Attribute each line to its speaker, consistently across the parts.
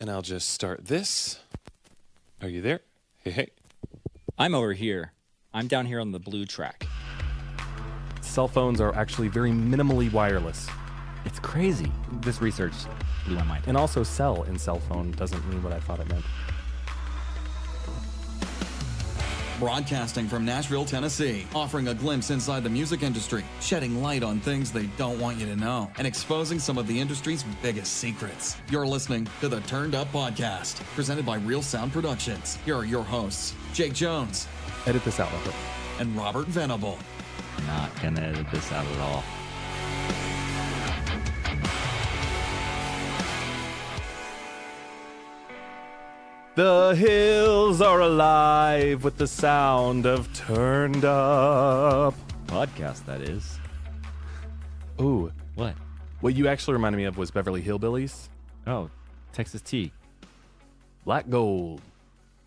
Speaker 1: And I'll just start this. Are you there? Hey, hey.
Speaker 2: I'm over here. I'm down here on the blue track.
Speaker 3: Cell phones are actually very minimally wireless.
Speaker 2: It's crazy. This research blew my mind.
Speaker 3: And also cell in cell phone doesn't mean what I thought it meant.
Speaker 4: Broadcasting from Nashville, Tennessee, offering a glimpse inside the music industry, shedding light on things they don't want you to know, and exposing some of the industry's biggest secrets. You're listening to the Turned Up Podcast, presented by Real Sound Productions. Here are your hosts, Jake Jones.
Speaker 3: Edit this out, Robert.
Speaker 4: And Robert Venable.
Speaker 2: Not gonna edit this out at all.
Speaker 3: The hills are alive with the sound of Turned Up.
Speaker 2: Podcast, that is.
Speaker 3: Ooh,
Speaker 2: What?
Speaker 3: what you actually reminded me of was Beverly Hillbillies.
Speaker 2: Oh, Texas tea.
Speaker 3: Black gold.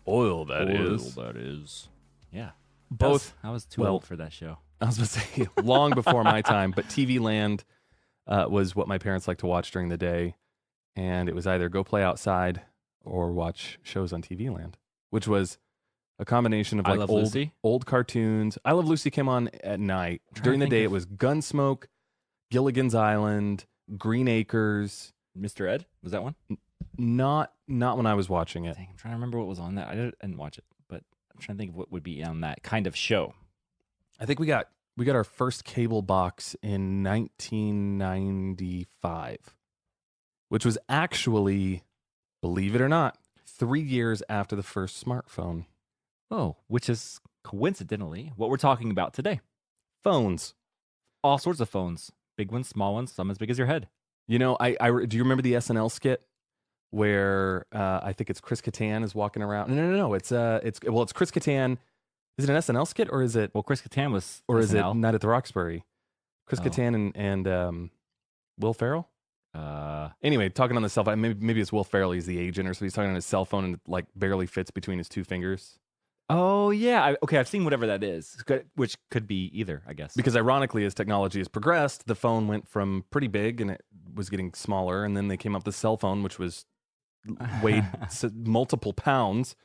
Speaker 3: Oil, that
Speaker 2: Oil,
Speaker 3: is.
Speaker 2: that is. Yeah.
Speaker 3: Both.
Speaker 2: I was too
Speaker 3: well,
Speaker 2: old for that show.
Speaker 3: I was about to say, long before my time, but TV Land was what my parents liked to watch during the day. And it was either go play outside or watch shows on TV Land, which was a combination of
Speaker 2: I
Speaker 3: like
Speaker 2: Love Lucy?
Speaker 3: old cartoons. I Love Lucy came on at night. During the day, it was Gunsmoke, Gilligan's Island, Green Acres.
Speaker 2: Mr. Ed? Was that one?
Speaker 3: Not when I was watching it.
Speaker 2: Dang, I'm trying to remember what was on that. I didn't watch it, but I'm trying to think of what would be on that kind of show.
Speaker 3: I think we got our first cable box in 1995, which was actually, believe it or not, 3 years after the first smartphone.
Speaker 2: Oh, which is coincidentally what we're talking about today.
Speaker 3: Phones.
Speaker 2: All sorts of phones. Big ones, small ones, some as big as your head.
Speaker 3: You know, do you remember the SNL skit where I think it's Chris Kattan is walking around? No. It's Chris Kattan. Is it an SNL skit or is it?
Speaker 2: Well, Chris Kattan was
Speaker 3: Or is
Speaker 2: SNL.
Speaker 3: it Night at the Roxbury? Chris
Speaker 2: Oh.
Speaker 3: Kattan and Will Ferrell. Anyway, talking on the cell phone. Maybe it's Will Ferrell. He's the agent, or so he's talking on his cell phone and it like barely fits between his two fingers.
Speaker 2: Oh, yeah. I've seen whatever that is, which could be either, I guess.
Speaker 3: Because ironically, as technology has progressed, the phone went from pretty big and it was getting smaller, and then they came up with the cell phone, which was weighed multiple pounds,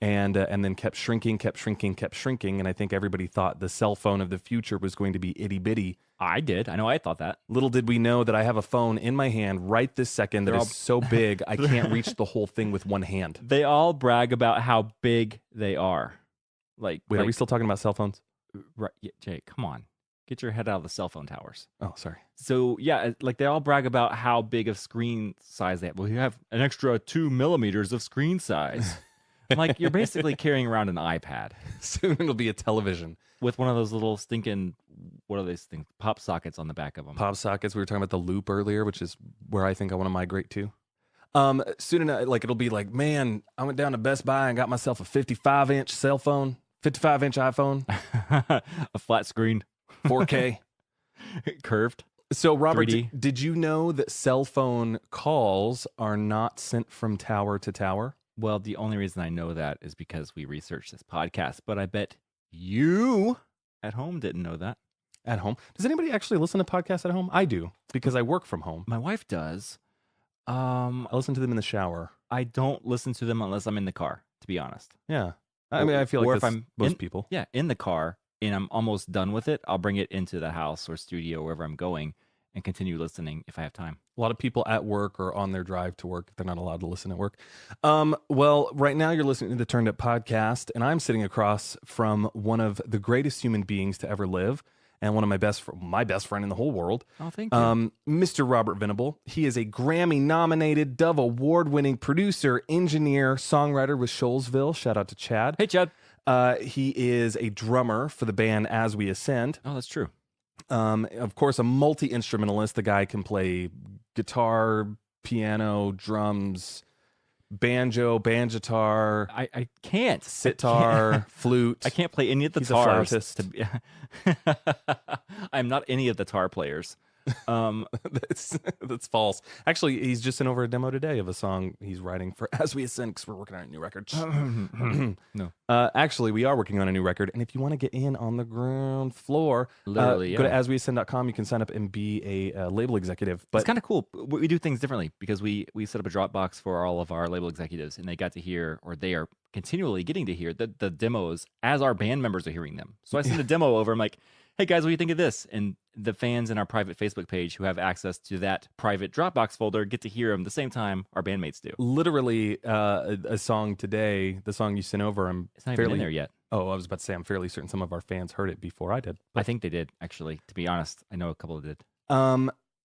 Speaker 3: and then kept shrinking. And I think everybody thought the cell phone of the future was going to be itty bitty.
Speaker 2: I did. I know I thought that.
Speaker 3: Little did we know that I have a phone in my hand right this second that is so big I can't reach the whole thing with one hand.
Speaker 2: They all brag about how big they are. Wait,
Speaker 3: Are we still talking about cell phones?
Speaker 2: Right, yeah, Jake, come on. Get your head out of the cell phone towers.
Speaker 3: Oh, sorry.
Speaker 2: So, yeah, like they all brag about how big of screen size they have. Well, you have an extra 2 millimeters of screen size. I'm like, you're basically carrying around an iPad
Speaker 3: Soon it'll be a television.
Speaker 2: with one of those little stinking, what are these things? Pop sockets on the back of them.
Speaker 3: Pop sockets. We were talking about the Loop earlier, which is where I think I want to migrate to. Soon enough, like it'll be like, man, I went down to Best Buy and got myself a 55-inch cell phone, 55-inch iPhone,
Speaker 2: A flat screen,
Speaker 3: 4K.
Speaker 2: curved.
Speaker 3: So, Robert,
Speaker 2: 3D.
Speaker 3: did you know that cell phone calls are not sent from tower to tower?
Speaker 2: Well, the only reason I know that is because we researched this podcast, but I bet you at home didn't know that.
Speaker 3: At home? Does anybody actually listen to podcasts at home? I do, because I work from home.
Speaker 2: My wife does.
Speaker 3: I listen to them in the shower.
Speaker 2: I don't listen to them unless I'm in the car, to be honest.
Speaker 3: Yeah. I mean, I feel
Speaker 2: Or
Speaker 3: like
Speaker 2: if
Speaker 3: that's
Speaker 2: I'm
Speaker 3: most
Speaker 2: in-
Speaker 3: people.
Speaker 2: Yeah, in the car and I'm almost done with it, I'll bring it into the house or studio, wherever I'm going, and continue listening if I have time.
Speaker 3: A lot of people at work or on their drive to work, they're not allowed to listen at work. Well, right now you're listening to the Turned Up Podcast, and I'm sitting across from one of the greatest human beings to ever live, and one of my best friend in the whole world.
Speaker 2: Oh, thank you.
Speaker 3: Mr. Robert Venable. He is a Grammy-nominated, Dove Award-winning producer, engineer, songwriter with Shoalsville. Shout out to Chad.
Speaker 2: Hey, Chad.
Speaker 3: He is a drummer for the band As We Ascend.
Speaker 2: Oh, that's true.
Speaker 3: Of course, a multi-instrumentalist. The guy can play guitar, piano, drums, banjo, banjitar,
Speaker 2: I can't.
Speaker 3: sitar, flute.
Speaker 2: I can't play any of the
Speaker 3: He's a
Speaker 2: tars.
Speaker 3: flautist.
Speaker 2: I'm not any of the tar players.
Speaker 3: That's false. Actually, he's just sent over a demo today of a song he's writing for As We Ascend because we're working on a new record.
Speaker 2: No.
Speaker 3: Actually, we are working on a new record, and if you want to get in on the ground floor,
Speaker 2: Literally,
Speaker 3: go to
Speaker 2: yeah.
Speaker 3: asweascend.com. You can sign up and be a label executive. But
Speaker 2: It's kind of cool. We do things differently because we set up a Dropbox for all of our label executives, and they got to hear, or they are continually getting to hear the demos as our band members are hearing them. So I send a demo over. I'm like, hey guys, what do you think of this? And the fans in our private Facebook page who have access to that private Dropbox folder get to hear them the same time our bandmates do.
Speaker 3: literally, a song today, the song you sent over,
Speaker 2: It's not even in there yet.
Speaker 3: Oh, I was about to say, I'm fairly certain some of our fans heard it before I did.
Speaker 2: I think they did, actually. To be honest, I know a couple did.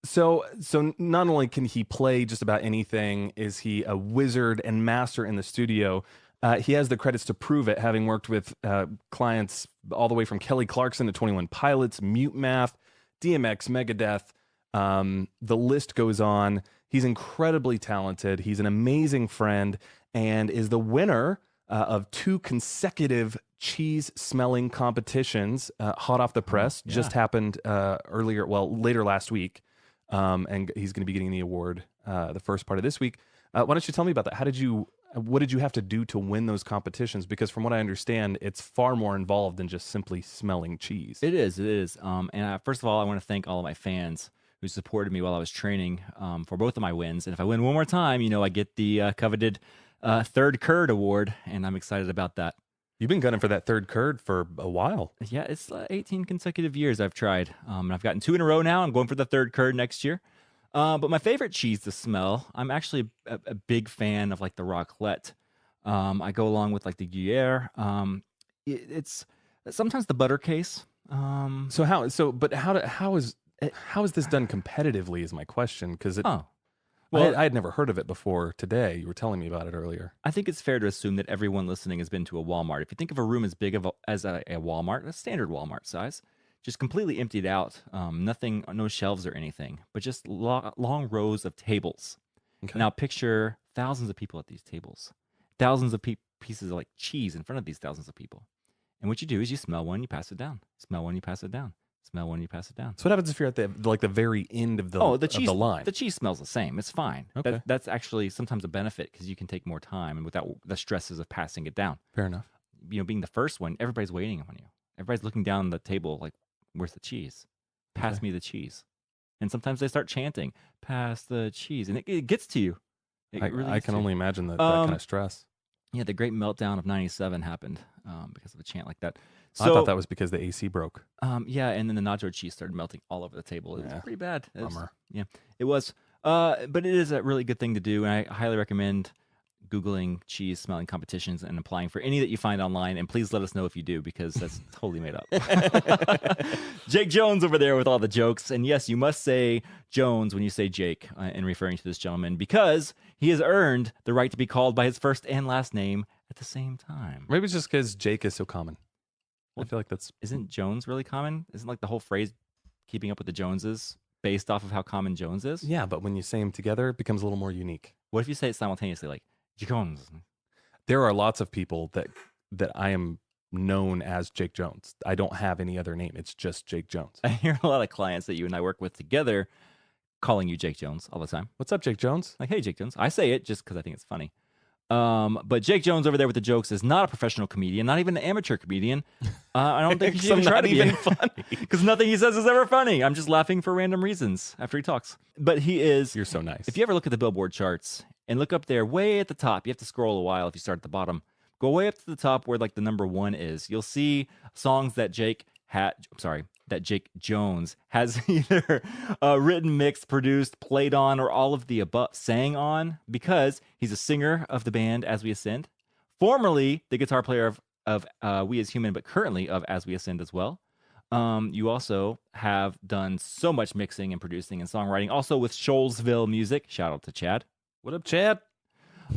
Speaker 3: So not only can he play just about anything, is he a wizard and master in the studio. He has the credits to prove it, having worked with clients all the way from Kelly Clarkson to 21 Pilots, Mute Math, DMX, Megadeth. The list goes on. He's incredibly talented. He's an amazing friend and is the winner of 2 consecutive cheese-smelling competitions, hot off the press.
Speaker 2: Yeah.
Speaker 3: Just happened later last week. And he's going to be getting the award the first part of this week. Why don't you tell me about that? What did you have to do to win those competitions? Because from what I understand, it's far more involved than just simply smelling cheese.
Speaker 2: It is. And first of all, I want to thank all of my fans who supported me while I was training for both of my wins. And if I win one more time, I get the coveted third Curd award, and I'm excited about that.
Speaker 3: You've been gunning for that third Curd for a while.
Speaker 2: Yeah, it's 18 consecutive years I've tried. And I've gotten 2 in a row now. I'm going for the third Curd next year. But my favorite cheese to smell, I'm actually a big fan of like the raclette. I go along with like the Gruyere. It's sometimes the butter case.
Speaker 3: How is this done competitively is my question. Because I had never heard of it before today. You were telling me about it earlier.
Speaker 2: I think it's fair to assume that everyone listening has been to a Walmart. If you think of a room as big as a Walmart, a standard Walmart size, just completely emptied out, nothing, no shelves or anything, but just long rows of tables.
Speaker 3: Okay.
Speaker 2: Now picture thousands of people at these tables, thousands of pieces of like cheese in front of these thousands of people. And what you do is you smell one, you pass it down. Smell one, you pass it down. Smell one, you pass it down.
Speaker 3: So what happens if you're at the very end of the
Speaker 2: cheese,
Speaker 3: of the line?
Speaker 2: The cheese smells the same. It's fine.
Speaker 3: Okay.
Speaker 2: That's actually sometimes a benefit because you can take more time and without the stresses of passing it down.
Speaker 3: Fair enough.
Speaker 2: Being the first one, everybody's waiting on you. Everybody's looking down the table like, where's the cheese? Pass me the cheese. And sometimes they start chanting, pass the cheese. And it gets to you.
Speaker 3: I can only imagine that kind of stress.
Speaker 2: Yeah, the great meltdown of 97 happened because of a chant like that. So,
Speaker 3: I thought that was because the AC broke.
Speaker 2: Yeah, and then the nacho cheese started melting all over the table. It was pretty bad.
Speaker 3: Bummer.
Speaker 2: It was. But it is a really good thing to do, and I highly recommend Googling cheese smelling competitions and applying for any that you find online. And please let us know if you do, because that's totally made up. Jake Jones over there with all the jokes. And yes, you must say Jones when you say Jake in referring to this gentleman, because he has earned the right to be called by his first and last name at the same time.
Speaker 3: Maybe it's just because Jake is so common. I feel like
Speaker 2: Isn't Jones really common? Isn't like the whole phrase keeping up with the Joneses based off of how common Jones is?
Speaker 3: Yeah, but when you say them together, it becomes a little more unique.
Speaker 2: What if you say it simultaneously, like Jones?
Speaker 3: There are lots of people that I am known as Jake Jones. I don't have any other name. It's just Jake Jones.
Speaker 2: I hear a lot of clients that you and I work with together calling you Jake Jones all the time.
Speaker 3: What's up, Jake Jones?
Speaker 2: Like, hey, Jake Jones. I say it just because I think it's funny. But Jake Jones over there with the jokes is not a professional comedian, not even an amateur comedian. I don't think he should even try to be
Speaker 3: funny.
Speaker 2: Because nothing he says is ever funny. I'm just laughing for random reasons after he talks. But he is.
Speaker 3: You're so nice.
Speaker 2: If you ever look at the Billboard charts and look up there way at the top, you have to scroll a while if you start at the bottom. Go way up to the top where like the number 1 is. You'll see songs that Jake Jones has either written, mixed, produced, played on, or all of the above, sang on, because he's a singer of the band As We Ascend, formerly the guitar player of We As Human, but currently of As We Ascend as well. You also have done so much mixing and producing and songwriting, also with Shoalsville Music. Shout out to Chad.
Speaker 3: What up, Chad?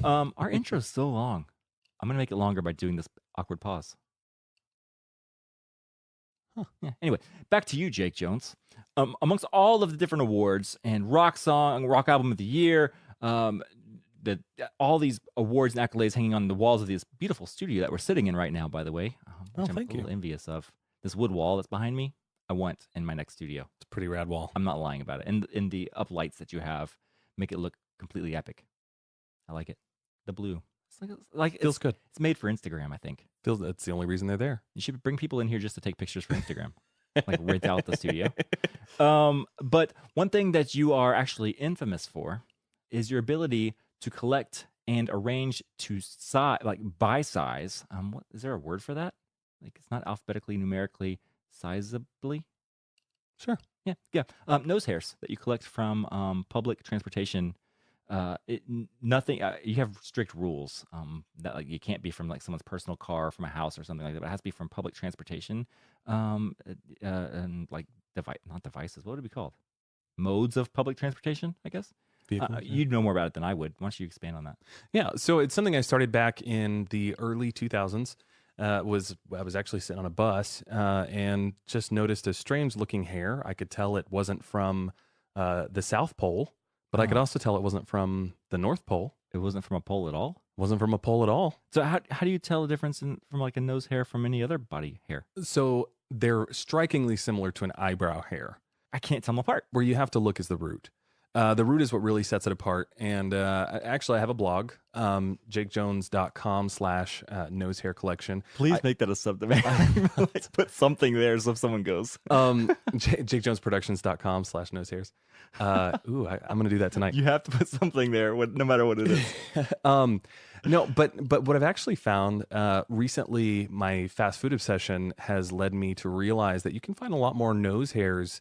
Speaker 2: Our intro's so long. I'm going to make it longer by doing this awkward pause. Yeah. Anyway, back to you, Jake Jones. Amongst all of the different awards and rock album of the year, all these awards and accolades hanging on the walls of this beautiful studio that we're sitting in right now, by the way, which I'm
Speaker 3: thank
Speaker 2: a little
Speaker 3: you.
Speaker 2: envious of. This wood wall that's behind me, I want in my next studio.
Speaker 3: It's a pretty rad wall.
Speaker 2: I'm not lying about it. And the up lights that you have make it look completely epic. I like it. The blue. It's like
Speaker 3: Feels good.
Speaker 2: It's made for Instagram, I think.
Speaker 3: That's the only reason they're there.
Speaker 2: You should bring people in here just to take pictures for Instagram. Like rent out the studio. But one thing that you are actually infamous for is your ability to collect and arrange to size, like by size. What is there a word for that? Like it's not alphabetically, numerically, sizably.
Speaker 3: Sure.
Speaker 2: Yeah. Nose hairs that you collect from public transportation. Nothing. You have strict rules that like you can't be from like someone's personal car, or from a house or something like that. But it has to be from public transportation. And like not devices. What would it be called? Modes of public transportation, I guess. You'd know more about it than I would. Why don't you expand on that?
Speaker 3: Yeah, so it's something I started back in the early 2000s. I was actually sitting on a bus and just noticed a strange looking hair. I could tell it wasn't from the South Pole, but I could also tell it wasn't from the North Pole.
Speaker 2: It wasn't from a pole at all?
Speaker 3: Wasn't from a pole at all.
Speaker 2: So how do you tell the difference from like a nose hair from any other body hair?
Speaker 3: So they're strikingly similar to an eyebrow hair.
Speaker 2: I can't tell them apart.
Speaker 3: Where you have to look is the root. The root is what really sets it apart. And actually, I have a blog, jakejones.com/nose hair collection.
Speaker 2: Please make that a subdomain. Let's put something there so if someone goes.
Speaker 3: jakejonesproductions.com/nose hairs. I'm going to do that tonight.
Speaker 2: You have to put something there, no matter what it is.
Speaker 3: No, but what I've actually found recently, my fast food obsession has led me to realize that you can find a lot more nose hairs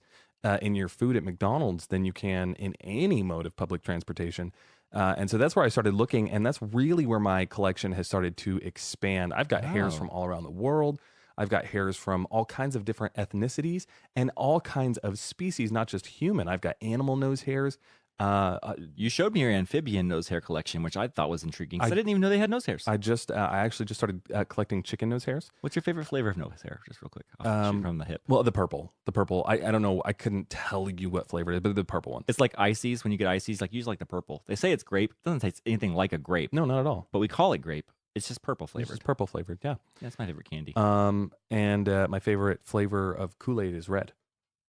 Speaker 3: in your food at McDonald's than you can in any mode of public transportation. And so that's where I started looking, and that's really where my collection has started to expand. I've got hairs from all around the world. I've got hairs from all kinds of different ethnicities and all kinds of species, not just human. I've got animal nose hairs.
Speaker 2: You showed me your amphibian nose hair collection, which I thought was intriguing because I didn't even know they had nose hairs.
Speaker 3: I actually just started collecting chicken nose hairs.
Speaker 2: What's your favorite flavor of nose hair? Just real quick, I'll shoot from the hip.
Speaker 3: Well, the purple. I don't know. I couldn't tell you what flavor it is, but the purple one.
Speaker 2: It's like ices. When you get ices, like use like the purple. They say it's grape. It doesn't taste anything like a grape.
Speaker 3: No, not at all.
Speaker 2: But we call it grape. It's just purple flavored.
Speaker 3: It's just purple flavored. Yeah.
Speaker 2: That's my favorite candy.
Speaker 3: And my favorite flavor of Kool-Aid is red.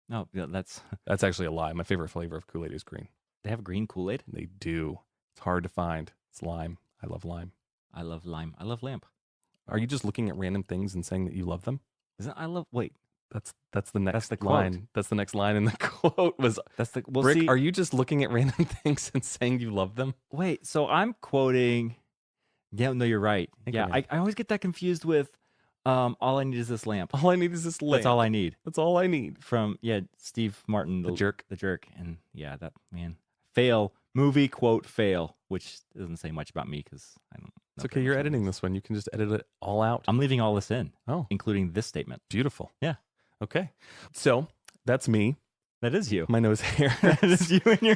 Speaker 2: No, yeah, that's
Speaker 3: actually a lie. My favorite flavor of Kool-Aid is green.
Speaker 2: They have green Kool-Aid?
Speaker 3: They do. It's hard to find. It's lime. I love lime.
Speaker 2: I love lime. I love lamp.
Speaker 3: Are you just looking at random things and saying that you love them?
Speaker 2: Wait.
Speaker 3: That's the next
Speaker 2: the
Speaker 3: line.
Speaker 2: quote.
Speaker 3: That's the next line in the quote was Rick,
Speaker 2: see,
Speaker 3: are you just looking at random things and saying you love them?
Speaker 2: Wait, so I'm quoting. Yeah, no, you're right. Yeah, I always get that confused with all I need is this lamp.
Speaker 3: All I need is this lamp.
Speaker 2: That's all I need.
Speaker 3: That's all I need.
Speaker 2: From Steve Martin,
Speaker 3: the jerk.
Speaker 2: The jerk. And yeah, that man. Fail. Movie quote fail, which doesn't say much about me because I don't know.
Speaker 3: It's okay. You're editing this one. You can just edit it all out.
Speaker 2: I'm leaving all this in.
Speaker 3: Oh.
Speaker 2: Including this statement.
Speaker 3: Beautiful.
Speaker 2: Yeah.
Speaker 3: Okay. So that's me.
Speaker 2: That is you.
Speaker 3: My nose hair.
Speaker 2: That is you and your.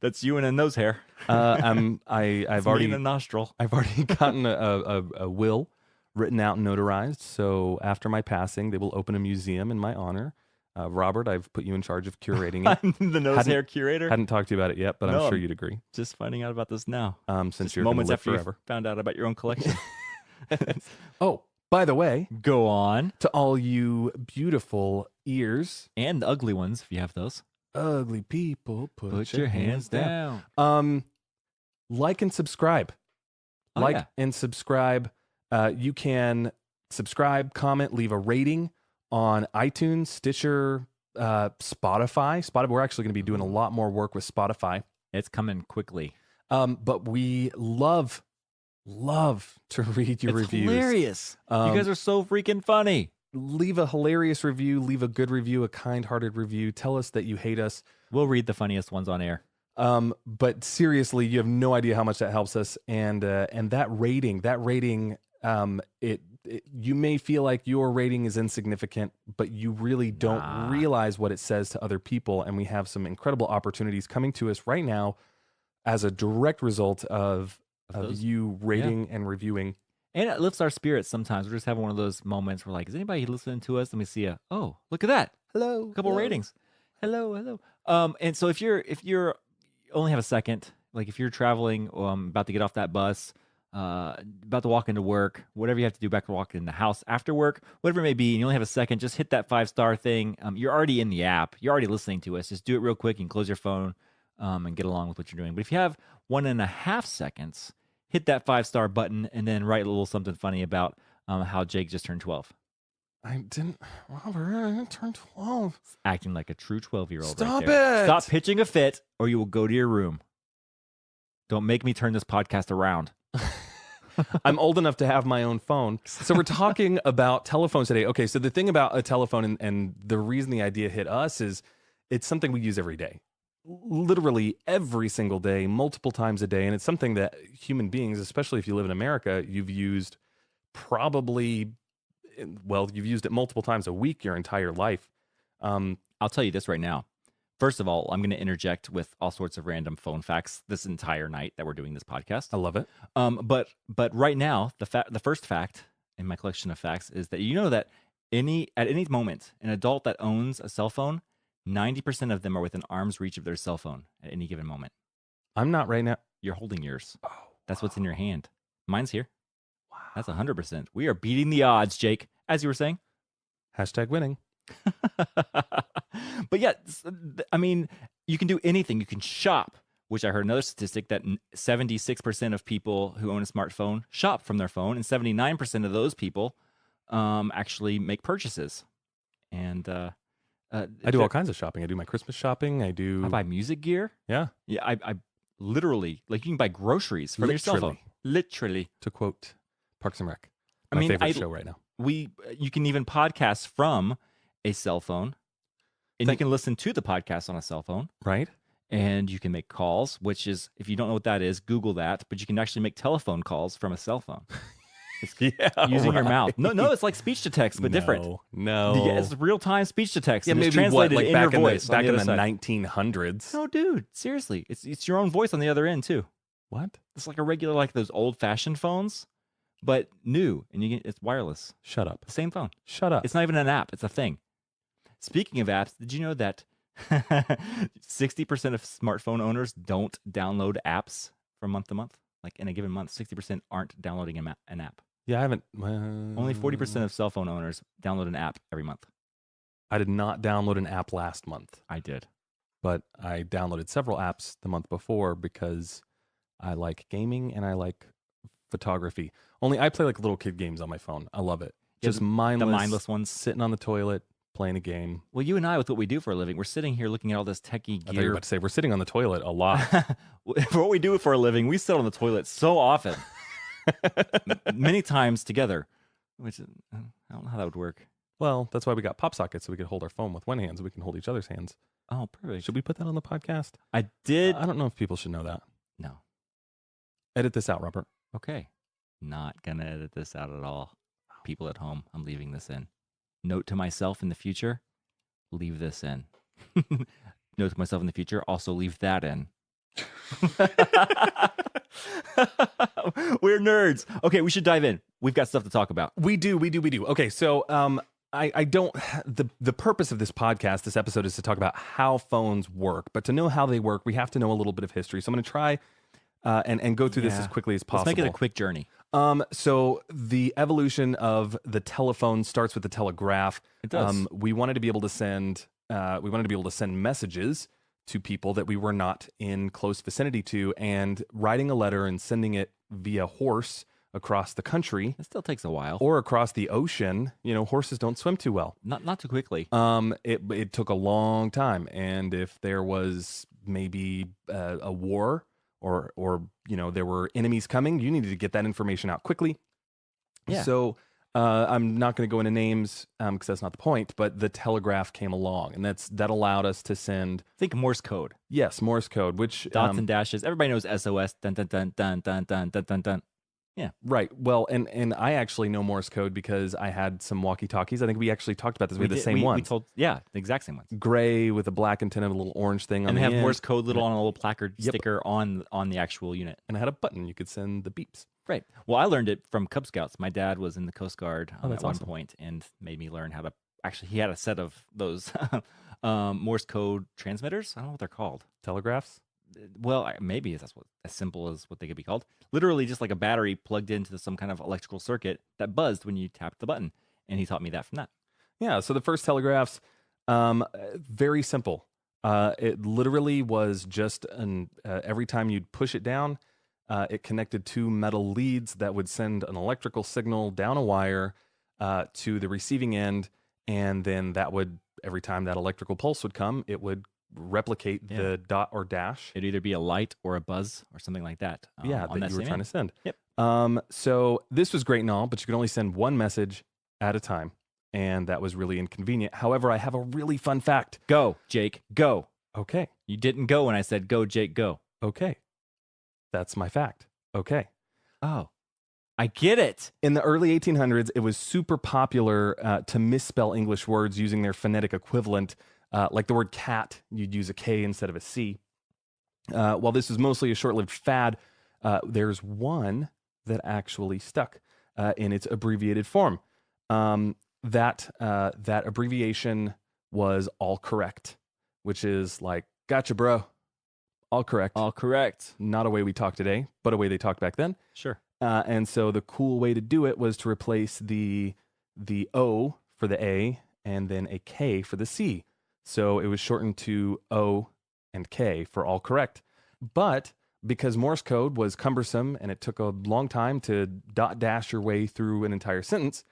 Speaker 2: That's you and a nose hair.
Speaker 3: I've already
Speaker 2: in a nostril.
Speaker 3: I've already gotten a will written out and notarized. So after my passing, they will open a museum in my honor. Robert, I've put you in charge of curating it.
Speaker 2: I'm the nose hair curator.
Speaker 3: Hadn't talked to you about it yet, but I'm sure you'd agree.
Speaker 2: Just finding out about this now.
Speaker 3: Since
Speaker 2: just
Speaker 3: you're going to live
Speaker 2: after
Speaker 3: forever.
Speaker 2: You found out about your own collection.
Speaker 3: Oh, by the way,
Speaker 2: go on.
Speaker 3: To all you beautiful ears
Speaker 2: and the ugly ones, if you have those.
Speaker 3: Ugly people, put
Speaker 2: your hands down.
Speaker 3: Like and subscribe. And subscribe. You can subscribe, comment, leave a rating on iTunes, Stitcher, Spotify. We're actually going to be doing a lot more work with Spotify.
Speaker 2: It's coming quickly.
Speaker 3: But we love to read your reviews.
Speaker 2: Hilarious. You guys are so freaking funny.
Speaker 3: Leave a hilarious review. Leave a good review, a kind-hearted review. Tell us that you hate us.
Speaker 2: We'll read the funniest ones on air.
Speaker 3: But seriously, you have no idea how much that helps us. And that rating, you may feel like your rating is insignificant, but you really don't realize what it says to other people. And we have some incredible opportunities coming to us right now as a direct result of you rating and reviewing.
Speaker 2: And it lifts our spirits sometimes. We're just having one of those moments where like, is anybody listening to us? Let me see look at that.
Speaker 3: Hello.
Speaker 2: A couple ratings. Hello. And so if you're only have a second, like if you're traveling, about to get off that bus, about to walk into work, whatever you have to do back to walk in the house after work, whatever it may be, and you only have a second, just hit that 5-star thing. You're already in the app. You're already listening to us. Just do it real quick and close your phone and get along with what you're doing. But if you have 1.5 seconds, hit that 5-star button and then write a little something funny about how Jake just turned 12.
Speaker 3: Robert, I didn't turn 12.
Speaker 2: Acting like a true 12-year-old.
Speaker 3: Stop
Speaker 2: right there.
Speaker 3: it.
Speaker 2: Stop pitching a fit or you will go to your room. Don't make me turn this podcast around.
Speaker 3: I'm old enough to have my own phone. So we're talking about telephones today. Okay, so the thing about a telephone and the reason the idea hit us is it's something we use every day. Literally every single day, multiple times a day. And it's something that human beings, especially if you live in America, you've used probably, well, you've used it multiple times a week your entire life.
Speaker 2: I'll tell you this right now. First of all, I'm going to interject with all sorts of random phone facts this entire night that we're doing this podcast.
Speaker 3: I love it.
Speaker 2: But right now, the first fact in my collection of facts is that you know that at any moment, an adult that owns a cell phone, 90% of them are within arm's reach of their cell phone at any given moment.
Speaker 3: I'm not right now.
Speaker 2: You're holding yours.
Speaker 3: Oh,
Speaker 2: That's what's in your hand. Mine's here. Wow. That's 100%. We are beating the odds, Jake, as you were saying.
Speaker 3: Hashtag winning.
Speaker 2: But yeah, I mean, you can do anything. You can shop, which I heard another statistic that 76% of people who own a smartphone shop from their phone, and 79% of those people actually make purchases. And
Speaker 3: I do all kinds of shopping. I do my Christmas shopping. I
Speaker 2: buy music gear.
Speaker 3: Yeah.
Speaker 2: Yeah, I literally, like, you can buy groceries from your cell phone. Literally.
Speaker 3: To quote Parks and Rec, my favorite show right now.
Speaker 2: You can even podcast from a cell phone, and you can listen to the podcast on a cell phone.
Speaker 3: Right.
Speaker 2: And you can make calls, which is, if you don't know what that is, Google that. But you can actually make telephone calls from a cell phone. It's using your mouth. No, it's like speech to text, but different.
Speaker 3: No.
Speaker 2: Yeah, it's real-time speech to text.
Speaker 3: Yeah,
Speaker 2: and
Speaker 3: maybe
Speaker 2: it's translated
Speaker 3: like
Speaker 2: in
Speaker 3: back
Speaker 2: your voice
Speaker 3: back in the
Speaker 2: side.
Speaker 3: 1900s.
Speaker 2: No, dude, seriously, it's your own voice on the other end too.
Speaker 3: What?
Speaker 2: It's like a regular, like those old-fashioned phones, but new, and it's wireless.
Speaker 3: Shut up.
Speaker 2: The same phone.
Speaker 3: Shut up.
Speaker 2: It's not even an app. It's a thing. Speaking of apps, did you know that 60% of smartphone owners don't download apps from month to month? Like in a given month, 60% aren't downloading an app.
Speaker 3: Yeah, I haven't.
Speaker 2: Only 40% of cell phone owners download an app every month.
Speaker 3: I did not download an app last month.
Speaker 2: I did.
Speaker 3: But I downloaded several apps the month before because I like gaming and I like photography. Only I play like little kid games on my phone. I love it. Just mindless.
Speaker 2: The mindless ones.
Speaker 3: Sitting on the toilet, playing a game.
Speaker 2: Well, you and I, with what we do for a living, we're sitting here looking at all this techie
Speaker 3: I thought you were
Speaker 2: gear.
Speaker 3: about to say we're sitting on the toilet a lot.
Speaker 2: For what we do for a living, we sit on the toilet so often. Many times together. Which, I don't know how that would work.
Speaker 3: Well, that's why we got pop sockets, so we could hold our phone with one hand, so we can hold each other's hands.
Speaker 2: Oh, perfect.
Speaker 3: Should we put that on the podcast?
Speaker 2: I did.
Speaker 3: I don't know if people should know that.
Speaker 2: No.
Speaker 3: Edit this out, Robert.
Speaker 2: Okay. Not going to edit this out at all. People at home, I'm leaving this in. Note to myself in the future, leave this in. Note to myself in the future, also leave that in. We're nerds. Okay, we should dive in. We've got stuff to talk about.
Speaker 3: We do. Okay, so I don't. The purpose of this podcast, this episode, is to talk about how phones work. But to know how they work, we have to know a little bit of history. So I'm going to try and go through this as quickly as possible.
Speaker 2: Let's make it a quick journey.
Speaker 3: So the evolution of the telephone starts with the telegraph.
Speaker 2: It does.
Speaker 3: We wanted to be able to send. We wanted to be able to send messages to people that we were not in close vicinity to, and writing a letter and sending it via horse across the country.
Speaker 2: It still takes a while.
Speaker 3: Or across the ocean. You know, horses don't swim too well.
Speaker 2: Not too quickly.
Speaker 3: It took a long time, and if there was maybe a war or you know there were enemies coming, you needed to get that information out quickly.
Speaker 2: Yeah.
Speaker 3: So I'm not going to go into names because that's not the point. But the telegraph came along, and that allowed us to send.
Speaker 2: Think Morse code.
Speaker 3: Yes, Morse code, which
Speaker 2: dots and dashes. Everybody knows SOS. Dun dun dun dun dun dun dun dun dun. Yeah.
Speaker 3: Right. Well, and I actually know Morse code because I had some walkie-talkies. I think we actually talked about this. We had the same ones.
Speaker 2: The exact same ones.
Speaker 3: Gray with a black antenna, a little orange thing on
Speaker 2: and
Speaker 3: the
Speaker 2: they have
Speaker 3: end.
Speaker 2: Morse code little on a little placard sticker on the actual unit.
Speaker 3: And I had a button. You could send the beeps.
Speaker 2: Right. Well, I learned it from Cub Scouts. My dad was in the Coast Guard at
Speaker 3: awesome.
Speaker 2: one point and made me learn how to. Actually, he had a set of those Morse code transmitters. I don't know what they're called.
Speaker 3: Telegraphs?
Speaker 2: well, maybe that's what as simple as what they could be called. Literally, just like a battery plugged into some kind of electrical circuit that buzzed when you tapped the button, and he taught me that from that.
Speaker 3: Yeah, so the first telegraphs, very simple. It literally was just every time you'd push it down, it connected two metal leads that would send an electrical signal down a wire to the receiving end, and then that would, every time that electrical pulse would come, it would replicate the dot or dash.
Speaker 2: It'd either be a light or a buzz or something like that. On
Speaker 3: that you were trying to send.
Speaker 2: Yep.
Speaker 3: So this was great and all, but you could only send one message at a time, and that was really inconvenient. However, I have a really fun fact.
Speaker 2: Go, Jake, go.
Speaker 3: Okay.
Speaker 2: You didn't go when I said go, Jake, go.
Speaker 3: Okay. That's my fact. Okay.
Speaker 2: Oh, I get it.
Speaker 3: In the early 1800s, it was super popular to misspell English words using their phonetic equivalent. Like the word cat, you'd use a K instead of a C. While this was mostly a short-lived fad, there's one that actually stuck in its abbreviated form. That abbreviation was all correct, which is like, gotcha, bro. All correct.
Speaker 2: All correct.
Speaker 3: Not a way we talk today, but a way they talked back then.
Speaker 2: Sure.
Speaker 3: And so the cool way to do it was to replace the O for the A and then a K for the C. So it was shortened to O and K for all correct. But because Morse code was cumbersome and it took a long time to dot dash your way through an entire sentence,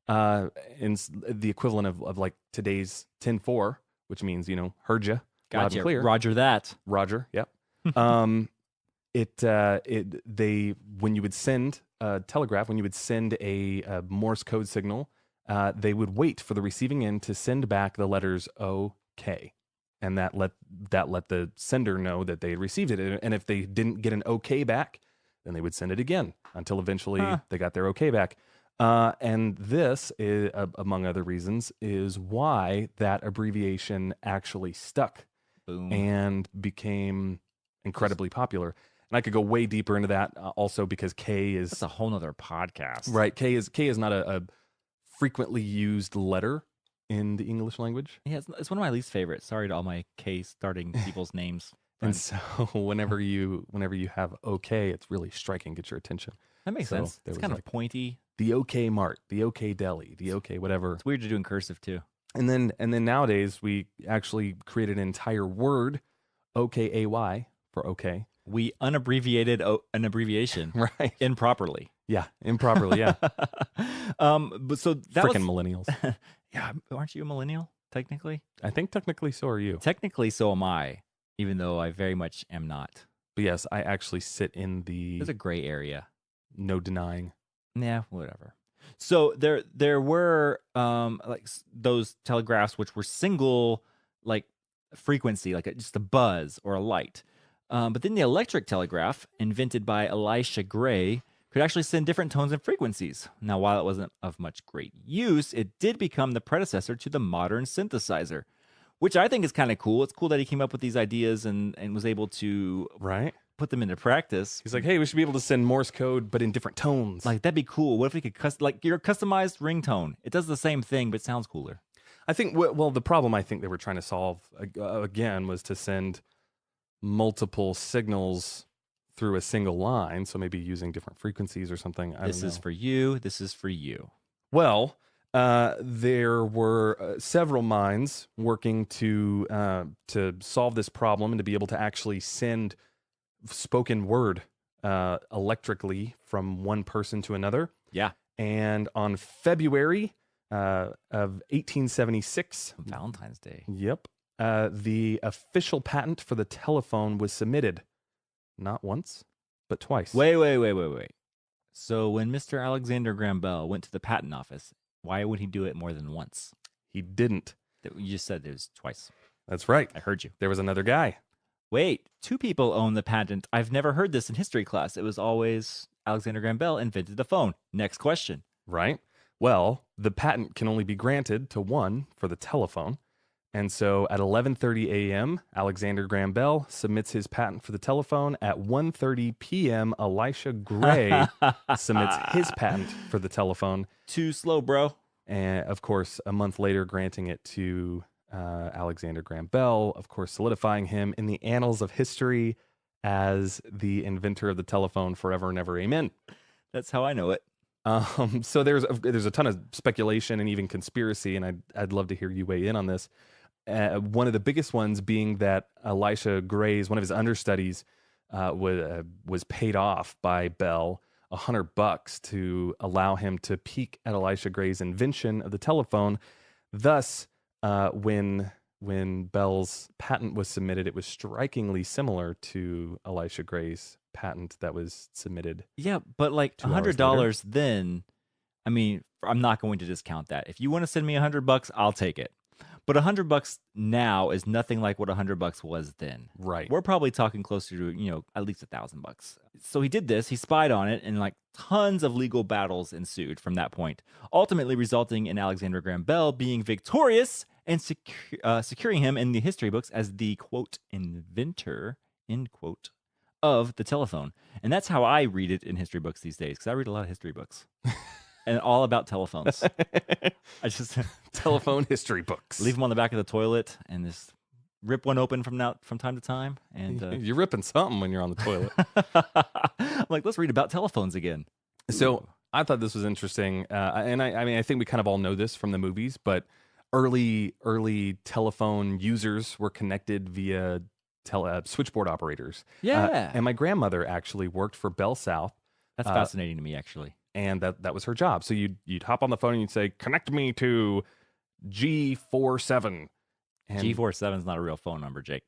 Speaker 3: in the equivalent of like today's 10-4, which means, heard you, loud and clear.
Speaker 2: Roger that.
Speaker 3: Roger, yep. When you would send a telegraph, when you would send a Morse code signal, they would wait for the receiving end to send back the letters OK, and that let the sender know that they had received it. And if they didn't get an OK back, then they would send it again until eventually they got their OK back. And this, is, among other reasons, is why that abbreviation actually stuck.
Speaker 2: Boom.
Speaker 3: And became incredibly popular. And I could go way deeper into that also because K is...
Speaker 2: That's a whole nother podcast.
Speaker 3: Right. K is not a frequently used letter in the English language.
Speaker 2: Yeah, it's one of my least favorites. Sorry to all my K starting people's names.
Speaker 3: And so whenever you have OK, it's really striking, get your attention.
Speaker 2: That makes sense. It's kind of pointy.
Speaker 3: The OK Mart, the OK Deli, the OK whatever.
Speaker 2: It's weird to do in cursive too.
Speaker 3: And then nowadays we actually created an entire word, OKAY for OK.
Speaker 2: We unabbreviated an abbreviation,
Speaker 3: right?
Speaker 2: Improperly.
Speaker 3: Yeah, improperly. Yeah.
Speaker 2: But so that
Speaker 3: frickin' millennials.
Speaker 2: Yeah, aren't you a millennial technically?
Speaker 3: I think technically so are you.
Speaker 2: Technically, so am I, even though I very much am not.
Speaker 3: But yes, I actually sit in the.
Speaker 2: There's a gray area.
Speaker 3: No denying.
Speaker 2: Yeah, whatever. So there were like those telegraphs which were single like frequency, like just a buzz or a light. But then the electric telegraph, invented by Elisha Gray, could actually send different tones and frequencies. Now, while it wasn't of much great use, it did become the predecessor to the modern synthesizer, which I think is kind of cool. It's cool that he came up with these ideas and was able to put them into practice.
Speaker 3: He's like, hey, we should be able to send Morse code, but in different tones.
Speaker 2: Like, that'd be cool. What if we could like your customized ringtone? It does the same thing, but sounds cooler.
Speaker 3: I think, well, the problem I think they were trying to solve, again, was to send multiple signals through a single line. So maybe using different frequencies or something.
Speaker 2: This is for you. This is for you.
Speaker 3: Well, there were several minds working to solve this problem and to be able to actually send spoken word electrically from one person to another.
Speaker 2: Yeah.
Speaker 3: And on February of 1876,
Speaker 2: Valentine's Day.
Speaker 3: Yep. The official patent for the telephone was submitted. Not once, but twice.
Speaker 2: Wait. So when Mr. Alexander Graham Bell went to the patent office, why would he do it more than once?
Speaker 3: He didn't.
Speaker 2: You just said there's twice.
Speaker 3: That's right.
Speaker 2: I heard you.
Speaker 3: There was another guy.
Speaker 2: Wait, two people own the patent. I've never heard this in history class. It was always Alexander Graham Bell invented the phone. Next question.
Speaker 3: Right. Well, the patent can only be granted to one for the telephone. And so at 11:30 a.m., Alexander Graham Bell submits his patent for the telephone. At 1:30 p.m., Elisha Gray submits his patent for the telephone.
Speaker 2: Too slow, bro.
Speaker 3: And of course, a month later, granting it to Alexander Graham Bell, of course, solidifying him in the annals of history as the inventor of the telephone forever and ever. Amen.
Speaker 2: That's how I know it.
Speaker 3: So there's a ton of speculation and even conspiracy, and I'd love to hear you weigh in on this. One of the biggest ones being that Elisha Gray's, one of his understudies, was paid off by Bell $100 to allow him to peek at Elisha Gray's invention of the telephone. Thus, when Bell's patent was submitted, it was strikingly similar to Elisha Gray's patent that was submitted.
Speaker 2: Yeah, but like
Speaker 3: 2 hours
Speaker 2: $100 then, I mean, I'm not going to discount that. If you want to send me $100, I'll take it. But $100 now is nothing like what $100 was then.
Speaker 3: Right.
Speaker 2: We're probably talking closer to, at least $1,000. So he did this, he spied on it, and like tons of legal battles ensued from that point, ultimately resulting in Alexander Graham Bell being victorious and securing him in the history books as the, quote, inventor, end quote, of the telephone. And that's how I read it in history books these days, because I read a lot of history books. And all about telephones. I just
Speaker 3: Telephone history books.
Speaker 2: leave them on the back of the toilet and just rip one open from time to time. And
Speaker 3: You're ripping something when you're on the toilet.
Speaker 2: I'm like, let's read about telephones again.
Speaker 3: So I thought this was interesting, and I mean, I think we kind of all know this from the movies, but early telephone users were connected via switchboard operators.
Speaker 2: Yeah.
Speaker 3: And my grandmother actually worked for Bell South.
Speaker 2: That's fascinating to me, actually.
Speaker 3: And that was her job. So you'd hop on the phone and you'd say, connect me to G47. And,
Speaker 2: G47 is not a real phone number, Jake.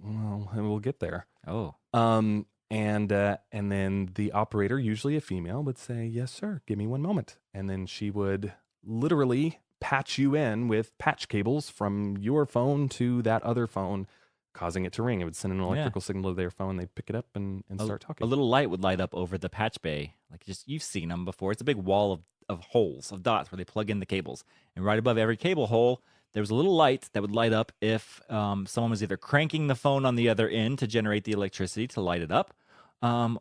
Speaker 3: well, we'll get there.
Speaker 2: Oh.
Speaker 3: And then the operator, usually a female, would say, yes, sir, give me one moment. And then she would literally patch you in with patch cables from your phone to that other phone, causing it to ring. It would send an electrical signal to their phone. They'd pick it up and start talking.
Speaker 2: A little light would light up over the patch bay. Like you've seen them before. It's a big wall of holes, of dots where they plug in the cables. And right above every cable hole, there was a little light that would light up if someone was either cranking the phone on the other end to generate the electricity to light it up,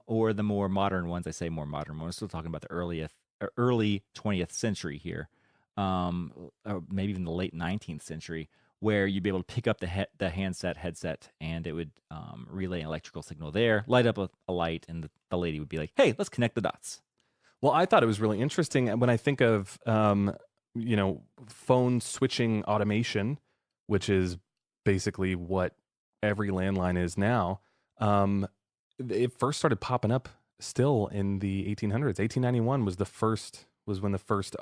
Speaker 2: or the more modern ones. I say more modern ones. We're still talking about the early 20th century here, or maybe even the late 19th century, where you'd be able to pick up the headset, and it would relay an electrical signal there, light up a light, and the lady would be like, hey, let's connect the dots.
Speaker 3: Well, I thought it was really interesting when I think of, phone switching automation, which is basically what every landline is now. It first started popping up still in the 1800s. 1891 was when the first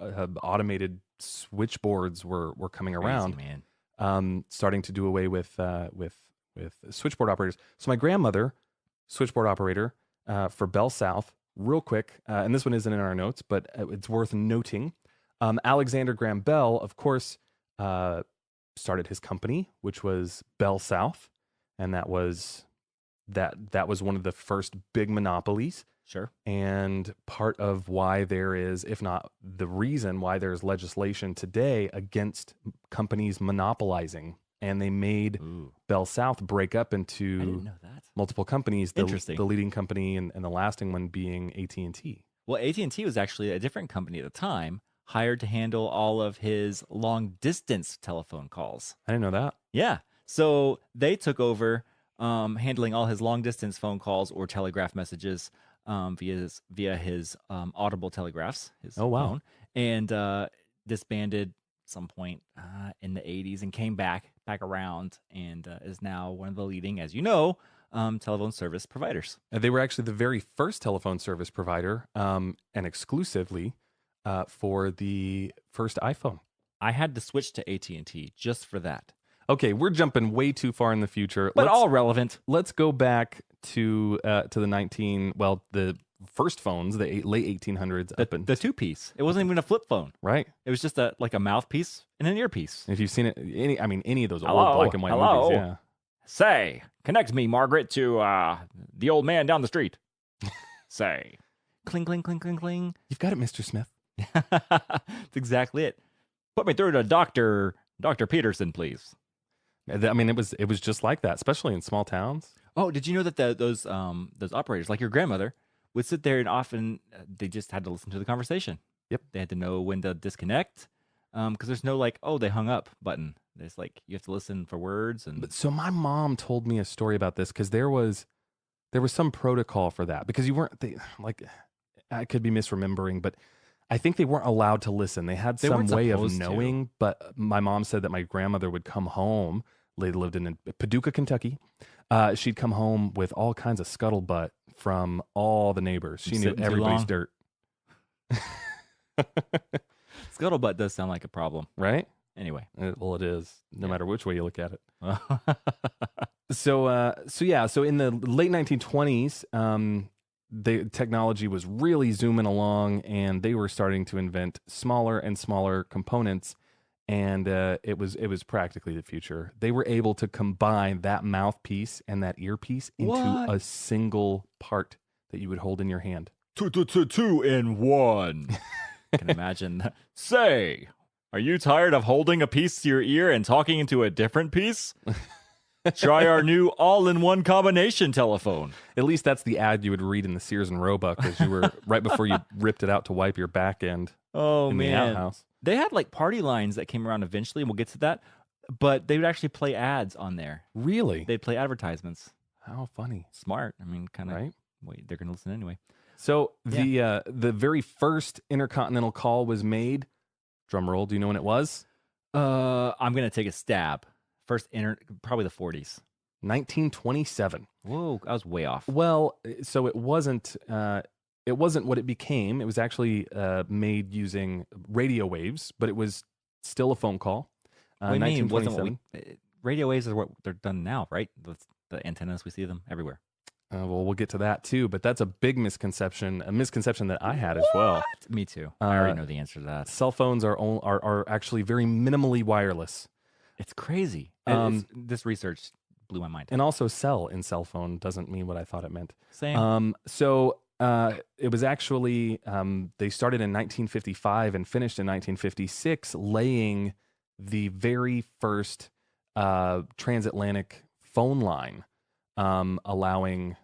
Speaker 3: automated switchboards were coming around.
Speaker 2: Crazy, man.
Speaker 3: Starting to do away with switchboard operators. So my grandmother, switchboard operator for Bell South, real quick, and this one isn't in our notes, but it's worth noting. Alexander Graham Bell, of course, started his company, which was Bell South, and that was one of the first big monopolies.
Speaker 2: Sure.
Speaker 3: And part of why there is, if not the reason why there's legislation today against companies monopolizing. And they made Bell South break up
Speaker 2: I
Speaker 3: into
Speaker 2: didn't know that.
Speaker 3: multiple companies.
Speaker 2: Interesting.
Speaker 3: The leading company and the lasting one being AT&T.
Speaker 2: Well, AT&T was actually a different company at the time, hired to handle all of his long-distance telephone calls.
Speaker 3: I didn't know that.
Speaker 2: Yeah. So they took over handling all his long-distance phone calls or telegraph messages via his audible telegraphs, his phone, and disbanded some point in the 80s and came back around and is now one of the leading, as you know, telephone service providers.
Speaker 3: They were actually the very first telephone service provider and exclusively for the first iPhone.
Speaker 2: I had to switch to AT&T just for that.
Speaker 3: Okay, we're jumping way too far in the future.
Speaker 2: But all relevant.
Speaker 3: Let's go back to the first phones, the late 1800s.
Speaker 2: The two-piece. It wasn't even a flip phone.
Speaker 3: Right.
Speaker 2: It was just like a mouthpiece and an earpiece.
Speaker 3: If you've seen it, any of those
Speaker 2: Hello?
Speaker 3: old black and white
Speaker 2: Hello?
Speaker 3: movies, yeah.
Speaker 2: Say, connect me, Margaret, to the old man down the street. Say. Cling, cling, cling, cling, cling.
Speaker 3: You've got it, Mr. Smith.
Speaker 2: That's exactly it. Put me through to Dr. Peterson, please.
Speaker 3: I mean, it was just like that, especially in small towns.
Speaker 2: Oh, did you know that those operators, like your grandmother, would sit there and often they just had to listen to the conversation.
Speaker 3: Yep.
Speaker 2: They had to know when to disconnect because there's no like, oh, they hung up button. There's like, you have to listen for words. And
Speaker 3: So my mom told me a story about this because there was There was some protocol for that because you weren't I could be misremembering, but I think they weren't allowed to listen. They had some
Speaker 2: weren't
Speaker 3: way of
Speaker 2: supposed to.
Speaker 3: knowing, but my mom said that my grandmother would come home. They lived in Paducah, Kentucky. She'd come home with all kinds of scuttlebutt from all the neighbors. She knew
Speaker 2: Sitting too
Speaker 3: everybody's
Speaker 2: long.
Speaker 3: dirt.
Speaker 2: Scuttlebutt does sound like a problem.
Speaker 3: Right?
Speaker 2: Anyway.
Speaker 3: Well, it is, no
Speaker 2: Yeah.
Speaker 3: matter which way you look at it. So in the late 1920s, the technology was really zooming along, and they were starting to invent smaller and smaller components, and it was practically the future. They were able to combine that mouthpiece and that earpiece into
Speaker 2: What?
Speaker 3: a single part that you would hold in your hand.
Speaker 2: 2 in 1. Can imagine. Say, are you tired of holding a piece to your ear and talking into a different piece? Try our new all-in-one combination telephone.
Speaker 3: At least that's the ad you would read in the Sears and Roebuck as you were right before you ripped it out to wipe your back end
Speaker 2: Oh
Speaker 3: in the
Speaker 2: man,
Speaker 3: outhouse.
Speaker 2: they had like party lines that came around eventually, and we'll get to that. But they would actually play ads on there.
Speaker 3: Really?
Speaker 2: They'd play advertisements.
Speaker 3: How funny,
Speaker 2: Smart. I mean, kind of.
Speaker 3: right?
Speaker 2: Wait, they're gonna listen anyway.
Speaker 3: So the very first intercontinental call was made. Drum roll. Do you know when it was?
Speaker 2: I'm gonna take a stab. Probably the 40s.
Speaker 3: 1927.
Speaker 2: Whoa, I was way off.
Speaker 3: Well, so it wasn't what it became. It was actually made using radio waves, but it was still a phone call.
Speaker 2: What do you mean? Wasn't what
Speaker 3: 1927.
Speaker 2: radio waves are what they're done now, right? The antennas, we see them everywhere.
Speaker 3: Well, we'll get to that too, but that's a big misconception. A misconception that I had as well.
Speaker 2: Me too. I already know the answer to that.
Speaker 3: Cell phones are actually very minimally wireless,
Speaker 2: It's crazy. This research blew my mind.
Speaker 3: and also cell in cell phone doesn't mean what I thought it meant.
Speaker 2: Same.
Speaker 3: It was actually they started in 1955 and finished in 1956, laying the very first transatlantic phone line, allowing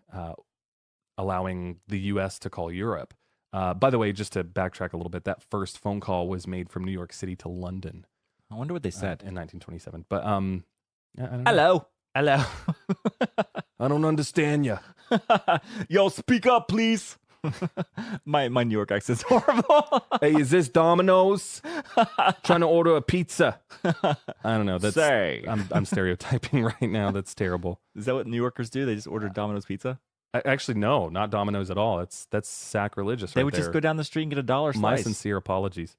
Speaker 3: the U.S. to call Europe. By the way, just to backtrack a little bit, that first phone call was made from New York City to London
Speaker 2: I wonder what they said.
Speaker 3: in 1927. But yeah, I don't know.
Speaker 2: Hello.
Speaker 3: I don't understand you.
Speaker 2: Yo, speak up, please. my New York accent's horrible.
Speaker 3: Hey, is this Domino's? Trying to order a pizza. I don't know. That's
Speaker 2: Say.
Speaker 3: I'm stereotyping right now. That's terrible.
Speaker 2: Is that what New Yorkers do? They just order Domino's pizza?
Speaker 3: Actually, no, not Domino's at all. That's sacrilegious.
Speaker 2: They
Speaker 3: right
Speaker 2: would just
Speaker 3: there.
Speaker 2: go down the street and get $1 slice.
Speaker 3: My sincere apologies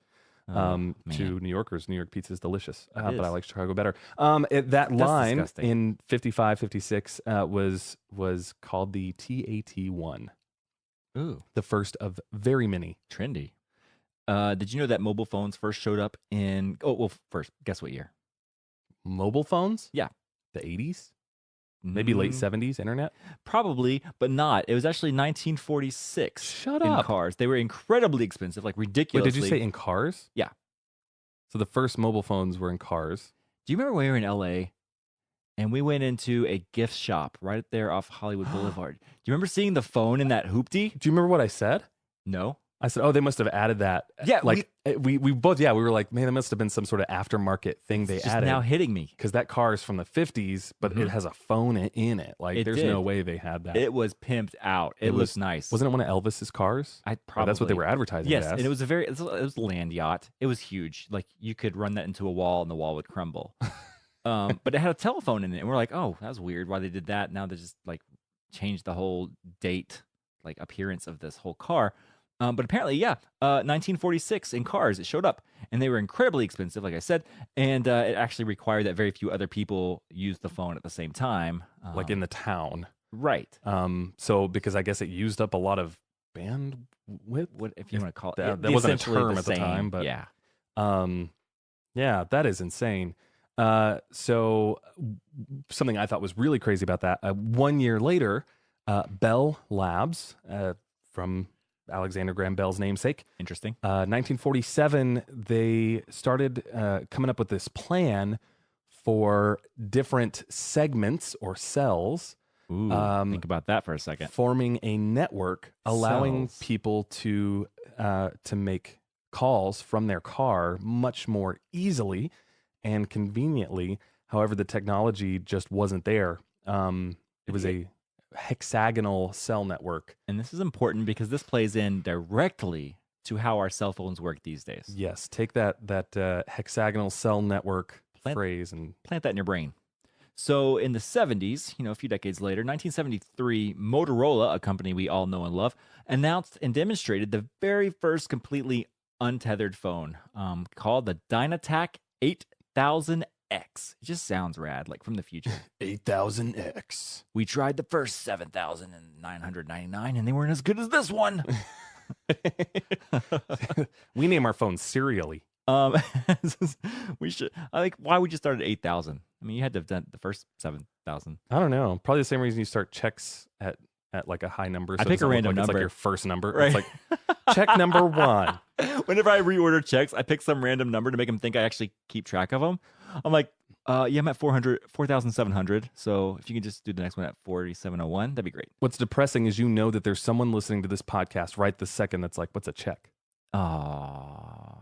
Speaker 2: man.
Speaker 3: to New Yorkers. New York pizza is delicious,
Speaker 2: It
Speaker 3: but I
Speaker 2: is.
Speaker 3: like Chicago better. That line
Speaker 2: disgusting.
Speaker 3: in 55, 56 was called the TAT-1,
Speaker 2: Ooh,
Speaker 3: the first of very many.
Speaker 2: trendy. Did you know that mobile phones first showed up in... Oh, well, first, guess what year?
Speaker 3: Mobile phones?
Speaker 2: Yeah.
Speaker 3: The 80s? Maybe late
Speaker 2: Mm,
Speaker 3: 70s internet?
Speaker 2: Probably, but not. It was actually 1946
Speaker 3: Shut
Speaker 2: in
Speaker 3: up.
Speaker 2: cars. They were incredibly expensive, like
Speaker 3: Wait,
Speaker 2: ridiculously.
Speaker 3: did you say in cars?
Speaker 2: Yeah.
Speaker 3: So the first mobile phones were in cars.
Speaker 2: Do you remember when we were in LA and we went into a gift shop right there off Hollywood Boulevard? Do you remember seeing the phone in that hoopty?
Speaker 3: Do you remember what I said?
Speaker 2: No.
Speaker 3: I said, oh, they must have added that.
Speaker 2: Yeah,
Speaker 3: Like, we both, we were like, man, that must have been some sort of aftermarket thing they
Speaker 2: It's just
Speaker 3: added.
Speaker 2: now hitting me.
Speaker 3: Because that car is from the 50s, but it has a phone in it. Like,
Speaker 2: It
Speaker 3: there's
Speaker 2: did.
Speaker 3: no way they had that.
Speaker 2: It was pimped out. It
Speaker 3: was-
Speaker 2: looked nice.
Speaker 3: Wasn't it one of Elvis's cars?
Speaker 2: I
Speaker 3: Or
Speaker 2: probably
Speaker 3: that's what they were advertising
Speaker 2: Yes,
Speaker 3: it as.
Speaker 2: and it was it was a land yacht. It was huge. Like you could run that into a wall and the wall would crumble. But it had a telephone in it, and we're like, oh, that was weird. Why they did that? Now they just like changed the whole date, like appearance of this whole car. But apparently, 1946 in cars it showed up, and they were incredibly expensive, like I said, and it actually required that very few other people use the phone at the same time,
Speaker 3: like in the town.
Speaker 2: right.
Speaker 3: So because I guess it used up a lot of bandwidth.
Speaker 2: What if you want to call it?
Speaker 3: That wasn't a
Speaker 2: essentially
Speaker 3: term at the
Speaker 2: same,
Speaker 3: time, but
Speaker 2: yeah.
Speaker 3: Yeah, that is insane. So something I thought was really crazy about that. 1 year later, Bell Labs, from Alexander Graham Bell's namesake,
Speaker 2: Interesting.
Speaker 3: 1947, they started coming up with this plan for different segments or cells,
Speaker 2: Ooh, think about that for a second.
Speaker 3: forming a network allowing
Speaker 2: Cells.
Speaker 3: people to make calls from their car much more easily and conveniently. However, the technology just wasn't there. It was a hexagonal cell network.
Speaker 2: And this is important because this plays in directly to how our cell phones work these days.
Speaker 3: Yes, take that hexagonal cell network phrase and
Speaker 2: plant that in your brain. So in the 70s, a few decades later, 1973, Motorola, a company we all know and love, announced and demonstrated the very first completely untethered phone called the Dynatac 8000X. It just sounds rad, like from the future.
Speaker 3: 8000X.
Speaker 2: We tried the first 7,999 and they weren't as good as this one.
Speaker 3: We name our phones serially.
Speaker 2: We should. I think. Why would you start at 8,000? I mean, you had to have done the first 7,000.
Speaker 3: I don't know. Probably the same reason you start checks at like a high number. So
Speaker 2: I pick a random
Speaker 3: like
Speaker 2: number.
Speaker 3: It's like your first number.
Speaker 2: Right.
Speaker 3: It's like check number 1.
Speaker 2: Whenever I reorder checks, I pick some random number to make them think I actually keep track of them. I'm like, yeah, I'm at 4,700. So if you can just do the next one at 4,701, that'd be great.
Speaker 3: What's depressing is that there's someone listening to this podcast right this second that's like, what's a check?
Speaker 2: Oh.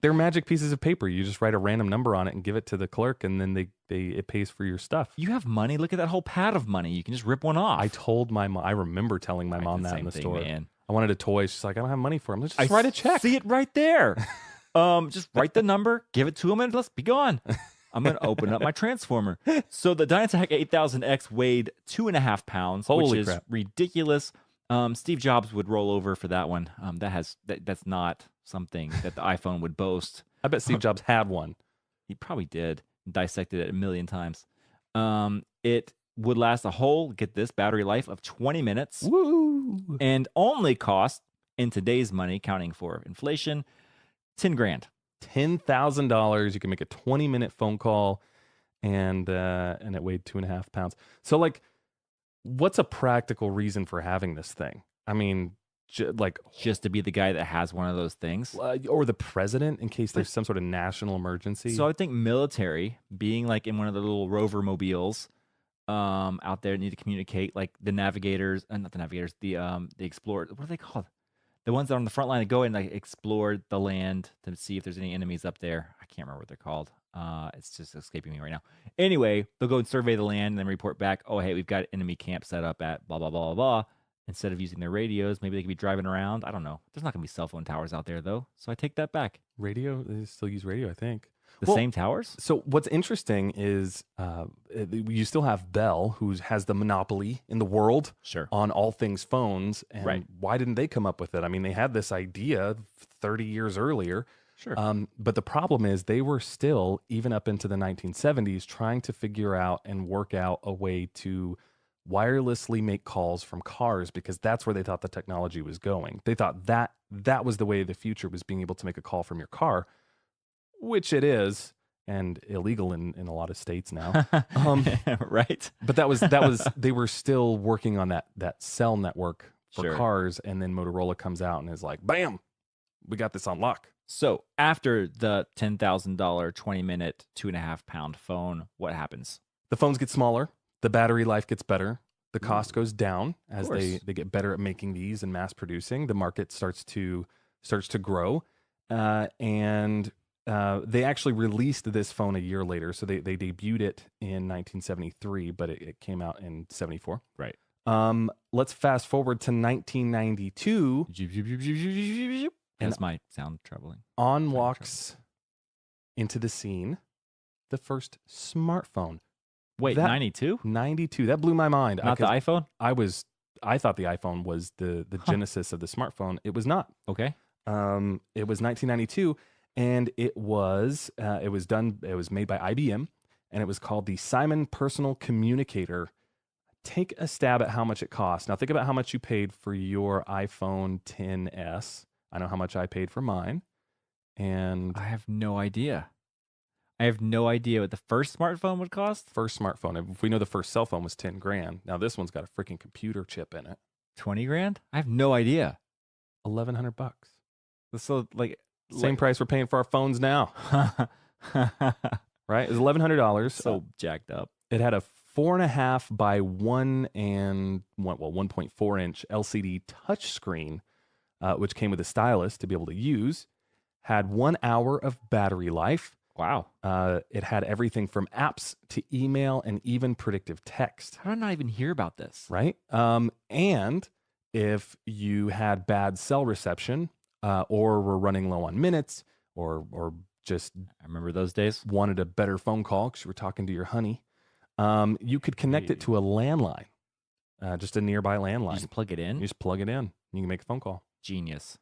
Speaker 3: They're magic pieces of paper. You just write a random number on it and give it to the clerk, and then it pays for your stuff.
Speaker 2: You have money. Look at that whole pad of money. You can just rip one off.
Speaker 3: I told my mom. I remember telling my mom that in the store.
Speaker 2: Man.
Speaker 3: I wanted a toy. She's like, I don't have money for him. Let's just write a check.
Speaker 2: See it right there. Just write the number, give it to him, and let's be gone. I'm going to open up my transformer. So the Dynatac 8000X weighed 2.5 pounds,
Speaker 3: Holy
Speaker 2: which is
Speaker 3: crap.
Speaker 2: ridiculous. Steve Jobs would roll over for that one. That's not something that the iPhone would boast.
Speaker 3: I bet Steve Jobs had one.
Speaker 2: He probably did. Dissected it a million times. It would last a whole, get this, battery life of 20 minutes.
Speaker 3: Woo!
Speaker 2: And only cost, in today's money, counting for inflation, $10,000.
Speaker 3: $10,000. You can make a 20-minute phone call, and it weighed 2.5 pounds. So, like, what's a practical reason for having this thing? I mean,
Speaker 2: just to be the guy that has one of those things,
Speaker 3: or the president in case there's some sort of national emergency.
Speaker 2: So I think military, being like in one of the little rover mobiles out there, need to communicate, like the navigators, not the navigators, the explorers. What are they called? The ones that are on the front line that go and like explore the land to see if there's any enemies up there. I can't remember what they're called. It's just escaping me right now. Anyway, they'll go and survey the land and then report back, oh, hey, we've got enemy camp set up at blah, blah, blah, blah, blah. Instead of using their radios, maybe they could be driving around. I don't know. There's not going to be cell phone towers out there, though. So I take that back.
Speaker 3: Radio? They still use radio, I think.
Speaker 2: The same towers?
Speaker 3: So what's interesting is you still have Bell, who has the monopoly in the world on all things phones. And why didn't they come up with it? I mean, they had this idea 30 years earlier.
Speaker 2: Sure.
Speaker 3: But the problem is they were still, even up into the 1970s, trying to figure out and work out a way to wirelessly make calls from cars, because that's where they thought the technology was going. They thought that was the way of the future, was being able to make a call from your car, which it is, and illegal in a lot of states now.
Speaker 2: Right.
Speaker 3: But that was they were still working on that cell network for cars, and then Motorola comes out and is like, bam, we got this on lock.
Speaker 2: So after the $10,000 20-minute 2.5-pound phone, what happens?
Speaker 3: The phones get smaller. The battery life gets better. The cost goes down as they get better at making these and mass producing. The market starts to grow, and they actually released this phone a year later. So they debuted it in 1973, but it came out in 74.
Speaker 2: Right.
Speaker 3: Let's fast forward to 1992.
Speaker 2: That's my sound troubling.
Speaker 3: On walks into the scene the first smartphone.
Speaker 2: Wait, 92?
Speaker 3: 92. That blew my mind.
Speaker 2: Not the iPhone?
Speaker 3: I thought the iPhone was the genesis of the smartphone. It was not.
Speaker 2: Okay.
Speaker 3: It was 1992, and it was made by IBM, and it was called the Simon Personal Communicator. Take a stab at how much it cost. Now think about how much you paid for your iPhone XS. I know how much I paid for mine, and
Speaker 2: I have no idea. I have no idea what the first smartphone would cost.
Speaker 3: First smartphone. If we know the first cell phone was $10,000. Now this one's got a freaking computer chip in it.
Speaker 2: $20,000? I have no idea.
Speaker 3: $1,100.
Speaker 2: So
Speaker 3: same price we're paying for our phones now. Right? It was $1,100.
Speaker 2: So jacked up.
Speaker 3: It had a 4.5 by 1.4 inch LCD touchscreen, which came with a stylus to be able to use. Had 1 hour of battery life.
Speaker 2: Wow.
Speaker 3: It had everything from apps to email and even predictive text.
Speaker 2: How did I not even hear about this?
Speaker 3: Right? And if you had bad cell reception, or were running low on minutes, or just
Speaker 2: I remember those days.
Speaker 3: wanted a better phone call because you were talking to your honey, you could connect it to a landline, just a nearby
Speaker 2: You
Speaker 3: landline.
Speaker 2: just plug it in.
Speaker 3: You just plug it in. You can make a phone call.
Speaker 2: Genius.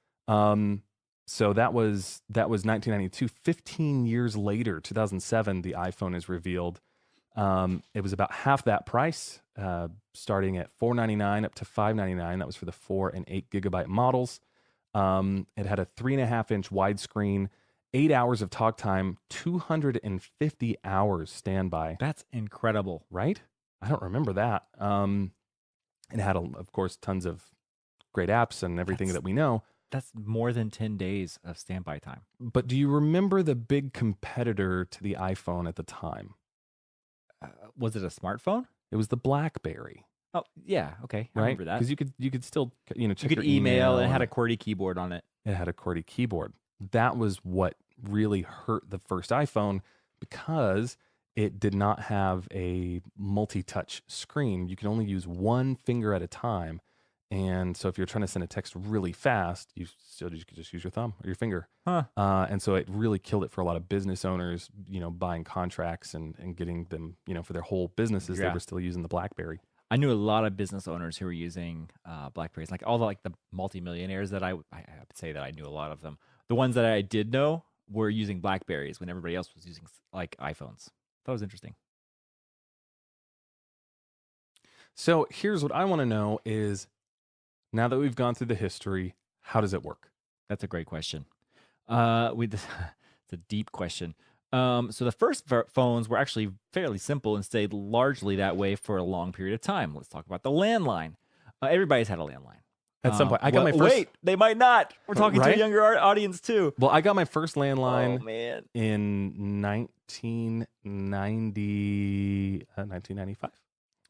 Speaker 3: So that was 1992. 15 years later, 2007, the iPhone is revealed. It was about half that price, starting at $499 up to $599. That was for the 4 and 8 gigabyte models. It had a 3.5-inch widescreen, 8 hours of talk time, 250 hours standby.
Speaker 2: That's incredible.
Speaker 3: Right? I don't remember that. It had, of course, tons of great apps and everything that we know.
Speaker 2: That's more than 10 days of standby time.
Speaker 3: But do you remember the big competitor to the iPhone at the time?
Speaker 2: Was it a smartphone?
Speaker 3: It was the BlackBerry,
Speaker 2: Oh, yeah. Okay. I
Speaker 3: right?
Speaker 2: remember that.
Speaker 3: Because you could still check
Speaker 2: You
Speaker 3: your
Speaker 2: could email and it had a
Speaker 3: and
Speaker 2: QWERTY keyboard on it.
Speaker 3: it had a QWERTY keyboard. That was what really hurt the first iPhone because it did not have a multi-touch screen. You can only use one finger at a time. And so if you're trying to send a text really fast, you could just use your thumb or your finger.
Speaker 2: Huh.
Speaker 3: And so it really killed it for a lot of business owners, buying contracts and getting them, for their whole businesses. They
Speaker 2: Yeah.
Speaker 3: were still using the BlackBerry.
Speaker 2: I knew a lot of business owners who were using BlackBerries, like all the multimillionaires that I would say that I knew a lot of them. The ones that I did know were using BlackBerries when everybody else was using like iPhones. That was interesting.
Speaker 3: So here's what I want to know is, now that we've gone through the history, how does it work?
Speaker 2: That's a great question. It's a deep question. So the first phones were actually fairly simple and stayed largely that way for a long period of time. Let's talk about the landline. Everybody's had a landline.
Speaker 3: At some point, I got my first.
Speaker 2: Wait, they might not. We're talking to a
Speaker 3: Right?
Speaker 2: younger audience too.
Speaker 3: Well, I got my first landline
Speaker 2: Oh man.
Speaker 3: in 1995.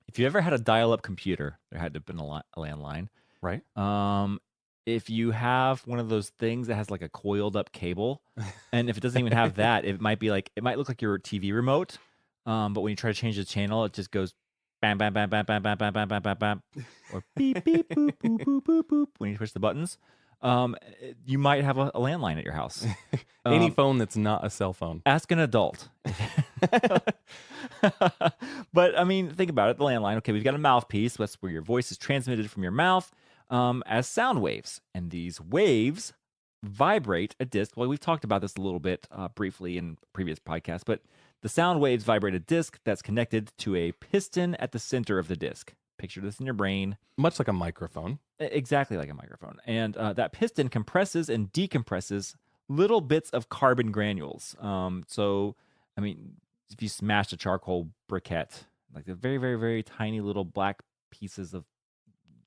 Speaker 2: If you ever had a dial-up computer, there had to have been a landline.
Speaker 3: Right.
Speaker 2: If you have one of those things that has like a coiled up cable, and if it doesn't even have that, it might look like your TV remote. But when you try to change the channel, it just goes bam, bam, bam, bam, bam, bam, bam, bam, bam, bam, bam, or beep, beep, boop, boop, boop, boop, boop. When you push the buttons, you might have a landline at your house.
Speaker 3: Any phone that's not a cell phone.
Speaker 2: Ask an adult. But I mean, think about it. The landline. Okay, we've got a mouthpiece. That's where your voice is transmitted from your mouth as sound waves, and these waves vibrate a disc. Well, we've talked about this a little bit briefly in previous podcasts, but the sound waves vibrate a disc that's connected to a piston at the center of the disc. Picture this in your brain.
Speaker 3: Much like a microphone.
Speaker 2: Exactly like a microphone. And that piston compresses and decompresses little bits of carbon granules. So, I mean, if you smashed a charcoal briquette, like the very, very, very tiny little black pieces of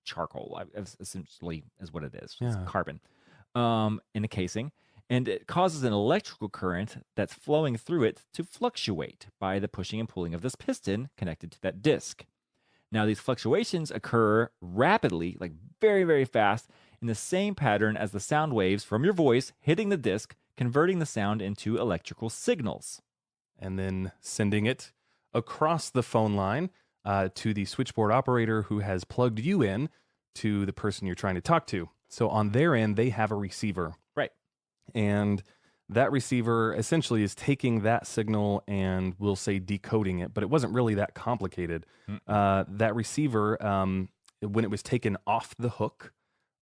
Speaker 2: charcoal, essentially is what it is. It's
Speaker 3: Yeah.
Speaker 2: carbon in a casing. And it causes an electrical current that's flowing through it to fluctuate by the pushing and pulling of this piston connected to that disc. Now, these fluctuations occur rapidly, like very, very fast, in the same pattern as the sound waves from your voice hitting the disc, converting the sound into electrical signals.
Speaker 3: And then sending it across the phone line to the switchboard operator who has plugged you in to the person you're trying to talk to. So on their end, they have a receiver.
Speaker 2: Right.
Speaker 3: And that receiver essentially is taking that signal and we'll say decoding it, but it wasn't really that complicated. That receiver, when it was taken off the hook,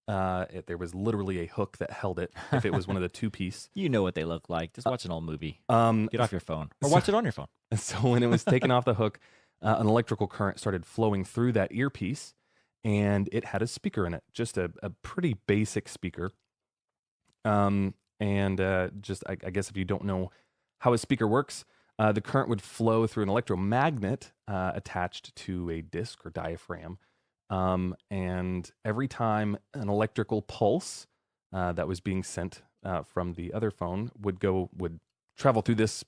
Speaker 3: there was literally a hook that held it if it was one of the two-piece.
Speaker 2: You know what they look like. Just watch an old movie.
Speaker 3: Get
Speaker 2: Get off your phone. Or watch it on your phone.
Speaker 3: So when it was taken off the hook, an electrical current started flowing through that earpiece, and it had a speaker in it, just a pretty basic speaker. Just I guess if you don't know how a speaker works, the current would flow through an electromagnet attached to a disc or diaphragm. And every time an electrical pulse that was being sent from the other phone would travel through this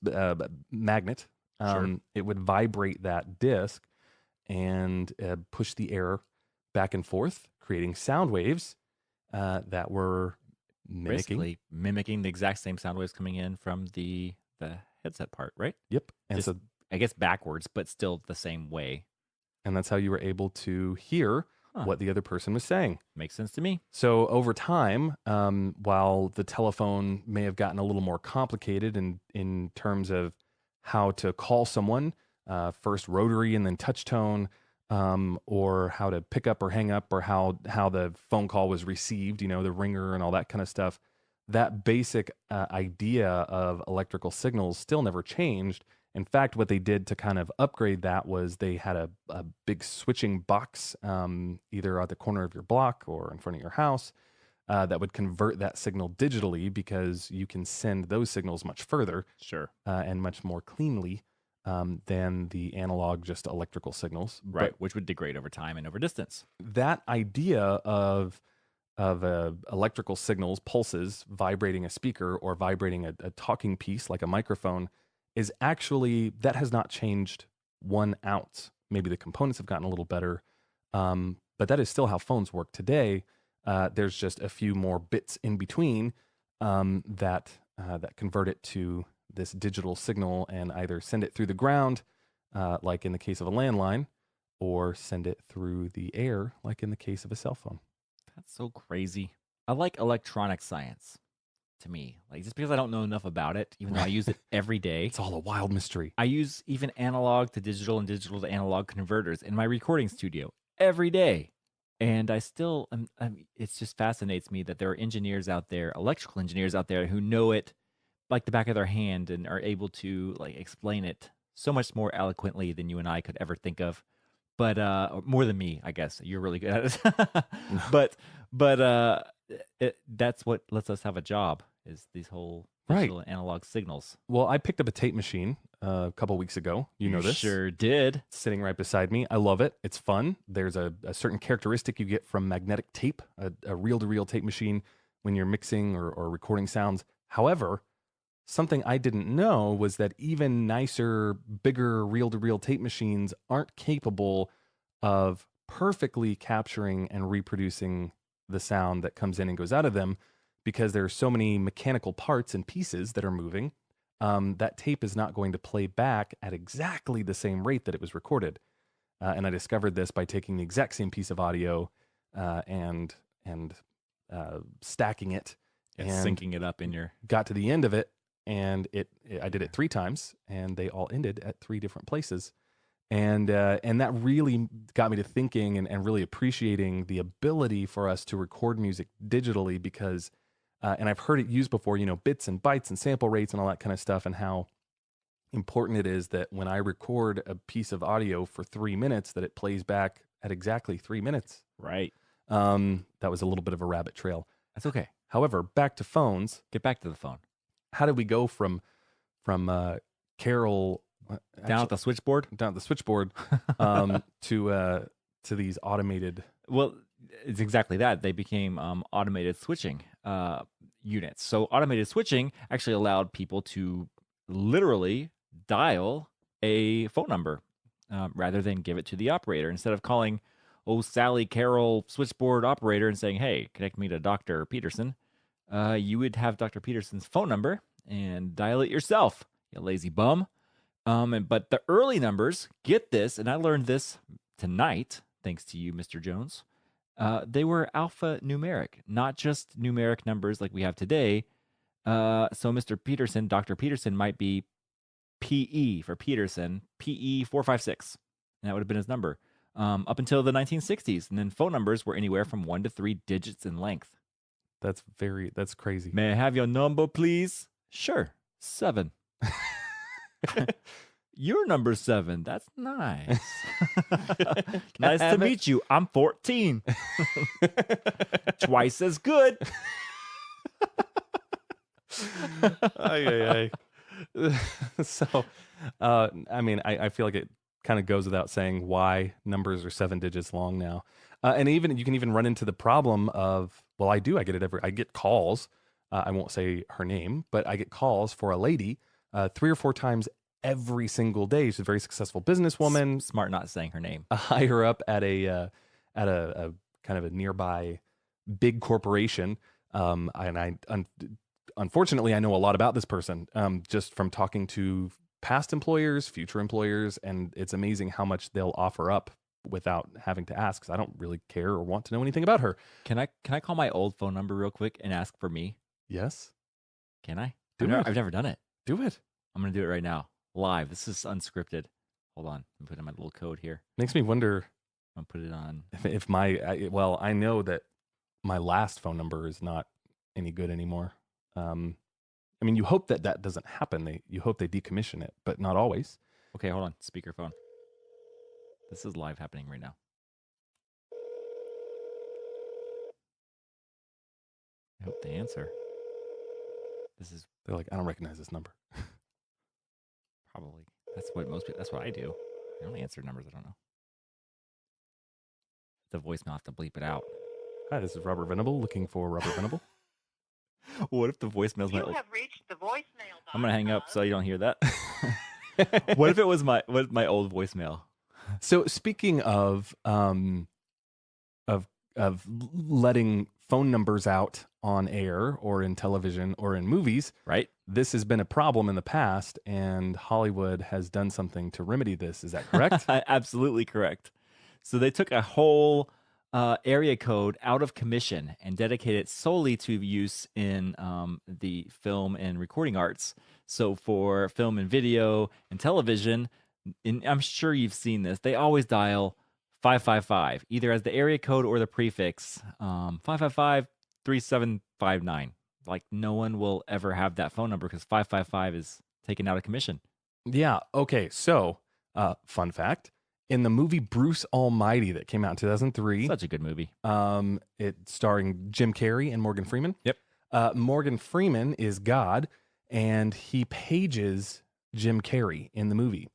Speaker 3: magnet,
Speaker 2: Sure.
Speaker 3: it would vibrate that disc and push the air back and forth, creating sound waves that were
Speaker 2: Basically mimicking the exact same sound waves coming in from the headset part, right?
Speaker 3: Yep. And
Speaker 2: Just-
Speaker 3: so
Speaker 2: I guess backwards, but still the same way.
Speaker 3: and that's how you were able to hear
Speaker 2: Huh.
Speaker 3: what the other person was saying.
Speaker 2: Makes sense to me.
Speaker 3: So over time, while the telephone may have gotten a little more complicated in terms of how to call someone, first rotary and then touch tone, or how to pick up or hang up, or how the phone call was received, the ringer and all that kind of stuff, that basic idea of electrical signals still never changed. In fact, what they did to kind of upgrade that was they had a big switching box, either at the corner of your block or in front of your house, that would convert that signal digitally, because you can send those signals much further
Speaker 2: Sure.
Speaker 3: and much more cleanly than the analog, just electrical signals.
Speaker 2: Right.
Speaker 3: But
Speaker 2: Which would degrade over time and over distance.
Speaker 3: that idea of electrical signals, pulses, vibrating a speaker or vibrating a talking piece like a microphone, is actually, that has not changed 1 ounce. Maybe the components have gotten a little better, but that is still how phones work today. There's just a few more bits in between that convert it to this digital signal and either send it through the ground, like in the case of a landline, or send it through the air, like in the case of a cell phone.
Speaker 2: That's so crazy. I like electronic science to me. Like, just because I don't know enough about it, even though I use it every day.
Speaker 3: It's all a wild mystery.
Speaker 2: I use even analog to digital and digital to analog converters in my recording studio every day. And I still, it just fascinates me that there are engineers out there, electrical engineers out there, who know it like the back of their hand and are able to like explain it so much more eloquently than you and I could ever think of. But more than me, I guess. You're really good at it. but that's what lets us have a job, is these whole digital and analog signals.
Speaker 3: Well, I picked up a tape machine a couple weeks ago. You know this.
Speaker 2: Sure did.
Speaker 3: It's sitting right beside me. I love it. It's fun. There's a certain characteristic you get from magnetic tape, a reel-to-reel tape machine, when you're mixing or recording sounds. However, something I didn't know was that even nicer, bigger reel-to-reel tape machines aren't capable of perfectly capturing and reproducing the sound that comes in and goes out of them, because there are so many mechanical parts and pieces that are moving. That tape is not going to play back at exactly the same rate that it was recorded. And I discovered this by taking the exact same piece of audio and stacking it
Speaker 2: And
Speaker 3: and
Speaker 2: syncing it up in your...
Speaker 3: got to the end of it, and I did it 3 times, and they all ended at 3 different places. And that really got me to thinking and really appreciating the ability for us to record music digitally, because, and I've heard it used before, bits and bytes and sample rates and all that kind of stuff, and how important it is that when I record a piece of audio for 3 minutes, that it plays back at exactly 3 minutes.
Speaker 2: Right.
Speaker 3: That was a little bit of a rabbit trail.
Speaker 2: That's okay.
Speaker 3: However, back to phones.
Speaker 2: Get back to the phone.
Speaker 3: How did we go from Carol
Speaker 2: Down at the switchboard?
Speaker 3: to these automated?
Speaker 2: Well, it's exactly that. They became automated switching units. So automated switching actually allowed people to literally dial a phone number rather than give it to the operator. Instead of calling, Sally Carol switchboard operator and saying, hey, connect me to Dr. Peterson, you would have Dr. Peterson's phone number and dial it yourself, you lazy bum. But the early numbers, get this, and I learned this tonight, thanks to you, Mr. Jones. They were alphanumeric, not just numeric numbers like we have today. So Mr. Peterson, Dr. Peterson might be PE for Peterson, PE 456. And that would have been his number up until the 1960s. And then phone numbers were anywhere from 1 to 3 digits in length.
Speaker 3: That's crazy.
Speaker 2: May I have your number, please? Sure, 7. You're number 7. That's nice. Nice to meet you. I'm 14. Twice as good.
Speaker 3: Ay. So, I feel like it kind of goes without saying why numbers are 7 digits long now. And even you can even run into the problem of, well, I get calls. I won't say her name, but I get calls for a lady 3 or 4 times every single day. She's a very successful businesswoman.
Speaker 2: Smart not saying her name.
Speaker 3: Higher up at a kind of a nearby big corporation. And I unfortunately, I know a lot about this person just from talking to past employers, future employers, and it's amazing how much they'll offer up without having to ask, because I don't really care or want to know anything about her.
Speaker 2: Can I call my old phone number real quick and ask for me?
Speaker 3: Yes.
Speaker 2: Can I?
Speaker 3: Do it.
Speaker 2: I've never done it.
Speaker 3: Do it.
Speaker 2: I'm going to do it right now. Live. This is unscripted. Hold on. I'm putting my little code here.
Speaker 3: Makes me wonder
Speaker 2: I'm going to put it on.
Speaker 3: if I know that my last phone number is not any good anymore. I mean, you hope that doesn't happen. You hope they decommission it, but not always.
Speaker 2: Okay, hold on. Speakerphone. This is live happening right now. I hope they answer.
Speaker 3: They're like, I don't recognize this number.
Speaker 2: Probably. That's what most people, that's what I do. I don't answer numbers I don't know. The voicemail, I have to bleep it out.
Speaker 3: Hi, this is Robert Venable looking for Robert Venable.
Speaker 2: What if the voicemail's my
Speaker 5: You have reached the voicemail box.
Speaker 2: I'm going to hang up so you don't hear that. What if it was my old voicemail?
Speaker 3: So speaking of letting phone numbers out on air or in television or in movies,
Speaker 2: Right?
Speaker 3: this has been a problem in the past, and Hollywood has done something to remedy this. Is that correct?
Speaker 2: Absolutely correct. So they took a whole area code out of commission and dedicated it solely to use in the film and recording arts. So for film and video and television, and I'm sure you've seen this, they always dial 555, either as the area code or the prefix 555-3759. Like no one will ever have that phone number because 555 is taken out of commission.
Speaker 3: Yeah. Okay. So, fun fact: in the movie Bruce Almighty that came out in 2003,
Speaker 2: Such a good movie.
Speaker 3: it starring Jim Carrey and Morgan Freeman.
Speaker 2: Yep.
Speaker 3: Morgan Freeman is God, and he pages Jim Carrey in the movie.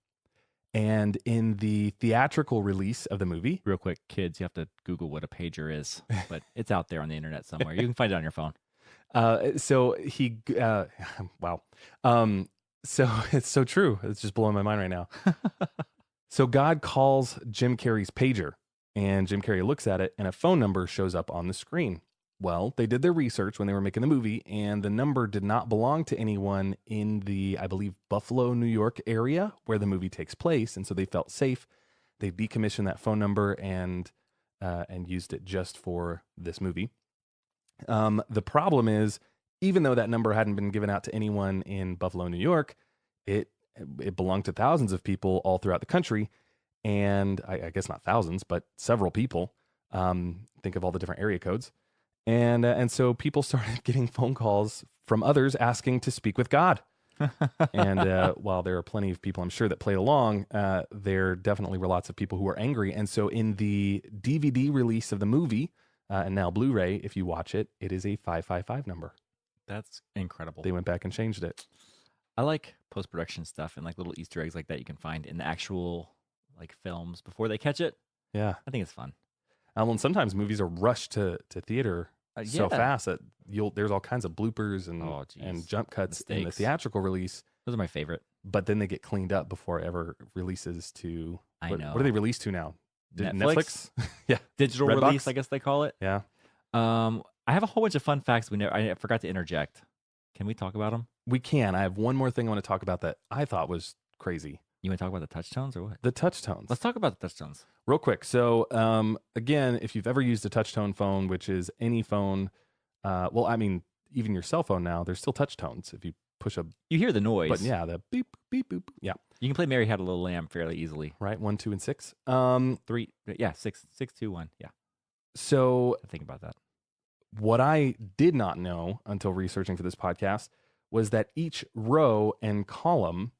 Speaker 3: And in the theatrical release of the movie,
Speaker 2: Real quick, kids, you have to Google what a pager is, but it's out there on the internet somewhere. You can find it on your phone.
Speaker 3: so he, wow. So it's so true. It's just blowing my mind right now. So God calls Jim Carrey's pager, and Jim Carrey looks at it, and a phone number shows up on the screen. Well, they did their research when they were making the movie, and the number did not belong to anyone in the, I believe, Buffalo, New York area where the movie takes place, and so they felt safe. They decommissioned that phone number and used it just for this movie. The problem is, even though that number hadn't been given out to anyone in Buffalo, New York, it belonged to thousands of people all throughout the country, and I guess not thousands, but several people. Think of all the different area codes. And so people started getting phone calls from others asking to speak with God. And while there are plenty of people, I'm sure, that played along, there definitely were lots of people who were angry. And so in the DVD release of the movie, and now Blu-ray, if you watch it, it is a 555 number.
Speaker 2: That's incredible.
Speaker 3: They went back and changed it.
Speaker 2: I like post-production stuff and like little Easter eggs like that you can find in the actual like films before they catch it.
Speaker 3: Yeah.
Speaker 2: I think it's fun.
Speaker 3: And sometimes movies are rushed to theater so
Speaker 2: Yeah.
Speaker 3: fast that there's all kinds of bloopers
Speaker 2: Oh, geez.
Speaker 3: and jump cuts in the
Speaker 2: Mistakes.
Speaker 3: theatrical release,
Speaker 2: Those are my favorite.
Speaker 3: but then they get cleaned up before it ever releases to.
Speaker 2: I
Speaker 3: What
Speaker 2: know.
Speaker 3: do they release to now?
Speaker 2: Netflix?
Speaker 3: Yeah.
Speaker 2: Digital
Speaker 3: Redbox?
Speaker 2: release, I guess they call it.
Speaker 3: Yeah.
Speaker 2: I have a whole bunch of fun facts I forgot to interject. Can we talk about them?
Speaker 3: We can. I have one more thing I want to talk about that I thought was crazy.
Speaker 2: You want to talk about the touch tones or what?
Speaker 3: The touch tones.
Speaker 2: Let's talk about the touch tones.
Speaker 3: Real quick. So, again, if you've ever used a touch tone phone, which is any phone, well, I mean, even your cell phone now, there's still touch tones. If you push a
Speaker 2: You hear the noise.
Speaker 3: button, yeah, the beep, beep, boop. Yeah.
Speaker 2: You can play Mary Had a Little Lamb fairly easily.
Speaker 3: Right. 1, 2, and 6.
Speaker 2: 6, 2, 1. Yeah.
Speaker 3: So
Speaker 2: I think about that.
Speaker 3: what I did not know until researching for this podcast was that each row and column,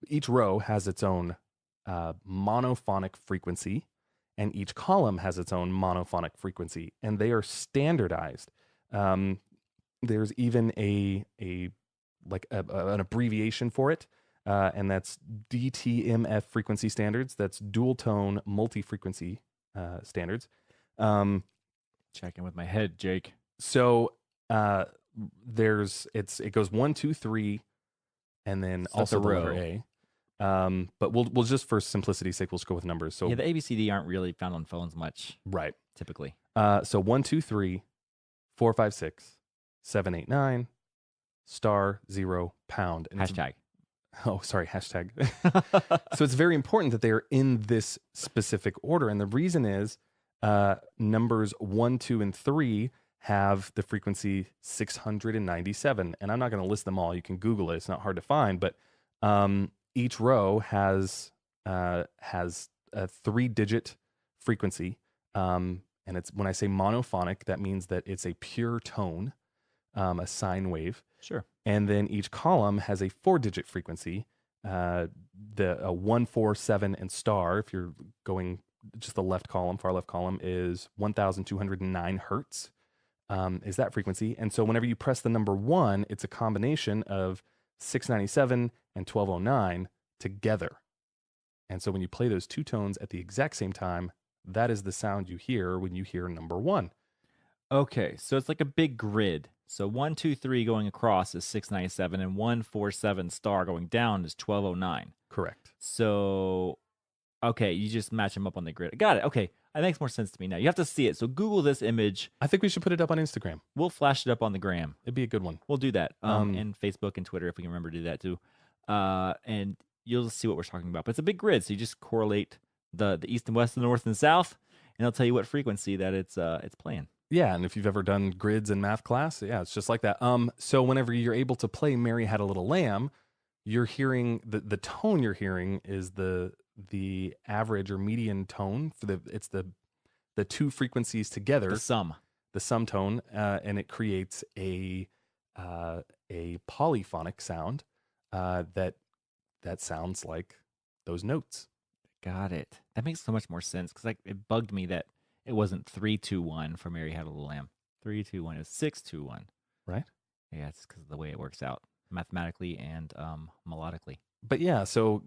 Speaker 3: each row has its own monophonic frequency, and each column has its own monophonic frequency, and they are standardized. There's even an abbreviation for it, and that's DTMF frequency standards. That's dual tone multi-frequency standards.
Speaker 2: Checking with my head, Jake.
Speaker 3: So it goes 1, 2, 3, and then
Speaker 2: So that's
Speaker 3: also
Speaker 2: a
Speaker 3: the
Speaker 2: row.
Speaker 3: letter A. But we'll just, for simplicity's sake, we'll just go with numbers. So
Speaker 2: Yeah, the ABCD aren't really found on phones much,
Speaker 3: right.
Speaker 2: typically.
Speaker 3: So 1, 2, 3, 4, 5, 6, 7, 8, 9, *0 £. And it's-
Speaker 2: Hashtag.
Speaker 3: oh, sorry, hashtag. So it's very important that they are in this specific order. And the reason is numbers 1, 2, and 3 have the frequency 697. And I'm not going to list them all. You can Google it. It's not hard to find. But each row has a 3-digit frequency. And it's, when I say monophonic, that means that it's a pure tone, a sine wave.
Speaker 2: Sure.
Speaker 3: And then each column has a 4-digit frequency. The 1, 4, 7, and star, if you're going just the left column, far left column, is 1,209 hertz, is that frequency. And so whenever you press the number 1, it's a combination of 697 and 1209 together. And so when you play those two tones at the exact same time, that is the sound you hear when you hear number 1.
Speaker 2: Okay, so it's like a big grid. So 1, 2, 3 going across is 697, and 1, 4, 7 star going down is 1209.
Speaker 3: Correct.
Speaker 2: So, okay, you just match them up on the grid. Got it. Okay, that makes more sense to me now. You have to see it. So Google this image.
Speaker 3: I think we should put it up on Instagram.
Speaker 2: We'll flash it up on the gram.
Speaker 3: It'd be a good one.
Speaker 2: We'll do that. And Facebook and Twitter if we can remember to do that too. And you'll see what we're talking about. But it's a big grid, so you just correlate the east and west, the north and south, and it'll tell you what frequency that it's playing.
Speaker 3: Yeah, and if you've ever done grids in math class, yeah, it's just like that. So whenever you're able to play Mary Had a Little Lamb, you're hearing the tone you're hearing is the average or median tone for it's the two frequencies together,
Speaker 2: The sum
Speaker 3: tone, and it creates a polyphonic sound that sounds like those notes.
Speaker 2: Got it. That makes so much more sense because it bugged me that it wasn't 3, 2, 1 for Mary Had a Little Lamb. 3, 2, 1 is 6, 2, 1.
Speaker 3: Right?
Speaker 2: Yeah, it's because of the way it works out mathematically and melodically.
Speaker 3: But yeah, so